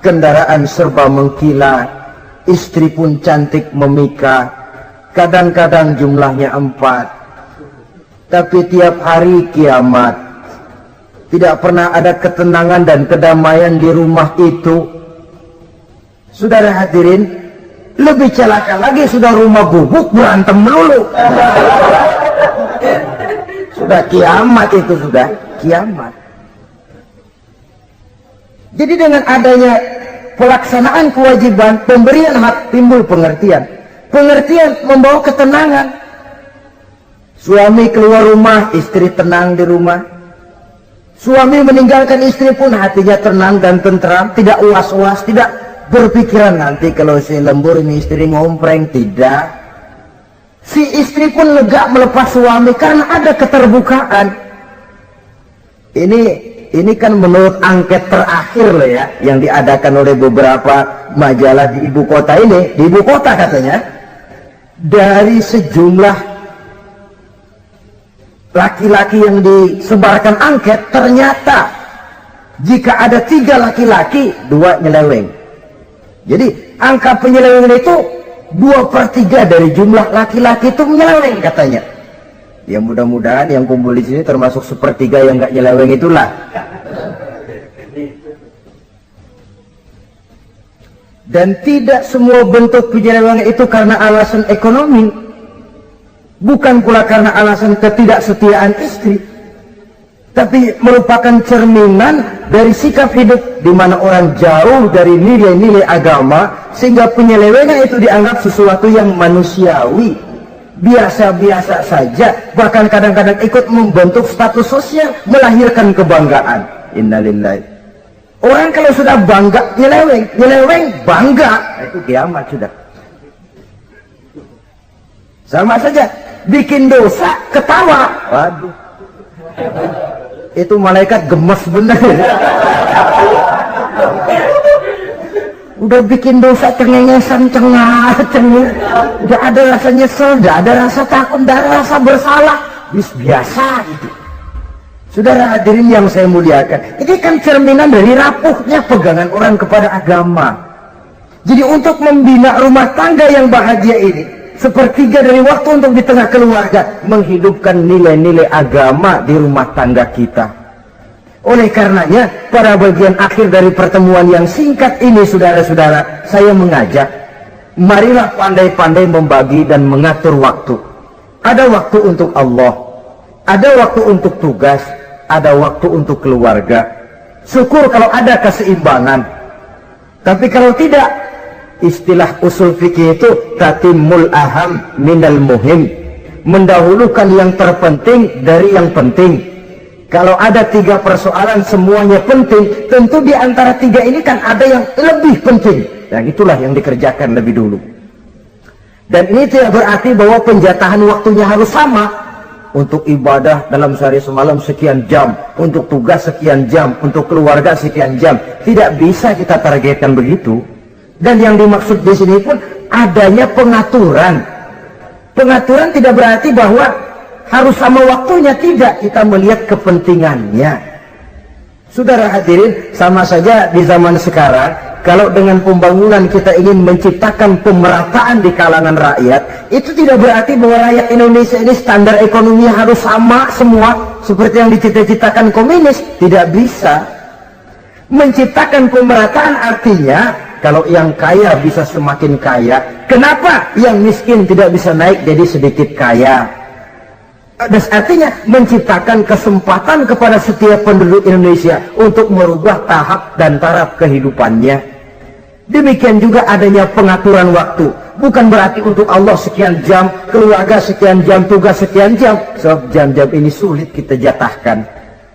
kendaraan serba mengkilat, istri pun cantik memikah, kadang-kadang jumlahnya 4, tapi tiap hari kiamat. Tidak pernah ada ketenangan dan kedamaian di rumah itu. Saudara hadirin, lebih celaka lagi sudah rumah gubuk berantem melulu. Sudah kiamat itu, sudah kiamat. Jadi dengan adanya pelaksanaan kewajiban, pemberian hak, timbul pengertian. Pengertian membawa ketenangan. Suami keluar rumah, istri tenang di rumah. Suami meninggalkan istri pun hatinya tenang dan tentram, tidak was-was, tidak berpikiran nanti kalau si lembur ini istri ngompreng, tidak. Si istri pun lega melepas suami karena ada keterbukaan. Ini kan menurut angket terakhir loh ya, yang diadakan oleh beberapa majalah di ibu kota ini, di ibu kota katanya, dari sejumlah laki-laki yang disebarkan angket, ternyata jika ada 3 laki-laki, 2 nyeleweng. Jadi angka penyelewengan itu 2/3 dari jumlah laki-laki itu menyeleweng katanya. Ya mudah-mudahan yang kumpul di sini termasuk sepertiga yang nggak nyeleweng itulah. Dan tidak semua bentuk penyelewengan itu karena alasan ekonomi, bukan pula karena alasan ketidaksetiaan istri, tapi merupakan cerminan dari sikap hidup di mana orang jauh dari nilai-nilai agama, sehingga penyelewengan itu dianggap sesuatu yang manusiawi, biasa-biasa saja, bahkan kadang-kadang ikut membentuk status sosial, melahirkan kebanggaan. Innalillahi. Orang kalau sudah bangga nyeleweng bangga, itu kiamat sudah. Sama saja, bikin dosa ketawa, waduh, itu malaikat gemes bener. Udah bikin dosa cengengesan, cengar-cengir, udah ada rasa nyesel, udah ada rasa takut, udah ada rasa bersalah, biasa gitu. Saudara hadirin yang saya muliakan, ini kan cerminan dari rapuhnya pegangan orang kepada agama. Jadi untuk membina rumah tangga yang bahagia ini, sepertiga dari waktu untuk di tengah keluarga, menghidupkan nilai-nilai agama di rumah tangga kita. Oleh karenanya, pada bagian akhir dari pertemuan yang singkat ini, saudara-saudara, saya mengajak, marilah pandai-pandai membagi dan mengatur waktu. Ada waktu untuk Allah, ada waktu untuk tugas, ada waktu untuk keluarga. Syukur kalau ada keseimbangan. Tapi kalau tidak, istilah usul fikih itu tatimul aham minal muhim, mendahulukan yang terpenting dari yang penting. Kalau ada 3 persoalan semuanya penting, tentu di antara 3 ini kan ada yang lebih penting, dan itulah yang dikerjakan lebih dulu. Dan ini tidak berarti bahwa penjatahan waktunya harus sama. Untuk ibadah dalam sehari semalam sekian jam, untuk tugas sekian jam, untuk keluarga sekian jam. Tidak bisa kita targetkan begitu. Dan yang dimaksud di sini pun adanya pengaturan. Pengaturan tidak berarti bahwa harus sama waktunya, tidak. Kita melihat kepentingannya. Saudara hadirin, sama saja di zaman sekarang, kalau dengan pembangunan kita ingin menciptakan pemerataan di kalangan rakyat, itu tidak berarti bahwa rakyat Indonesia ini standar ekonominya harus sama semua seperti yang dicita-citakan komunis. Tidak bisa. Menciptakan pemerataan artinya kalau yang kaya bisa semakin kaya, kenapa yang miskin tidak bisa naik jadi sedikit kaya? Dan artinya menciptakan kesempatan kepada setiap penduduk Indonesia untuk merubah tahap dan taraf kehidupannya. Demikian juga adanya pengaturan waktu. Bukan berarti untuk Allah sekian jam, keluarga sekian jam, tugas sekian jam. Sebab jam-jam ini sulit kita jatahkan.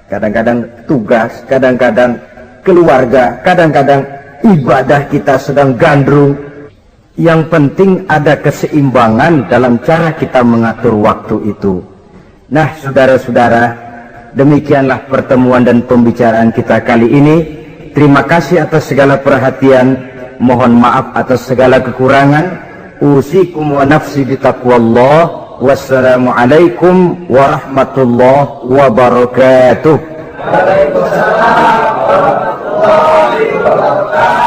Kadang-kadang tugas, kadang-kadang keluarga, kadang-kadang ibadah kita sedang gandrung. Yang penting ada keseimbangan dalam cara kita mengatur waktu itu. Nah, saudara-saudara, demikianlah pertemuan dan pembicaraan kita kali ini. Terima kasih atas segala perhatian. Mohon maaf atas segala kekurangan. Usikum wa nafsi bitaqwallah. Wassalamualaikum warahmatullahi wabarakatuh. Waalaikumsalam warahmatullahi wabarakatuh.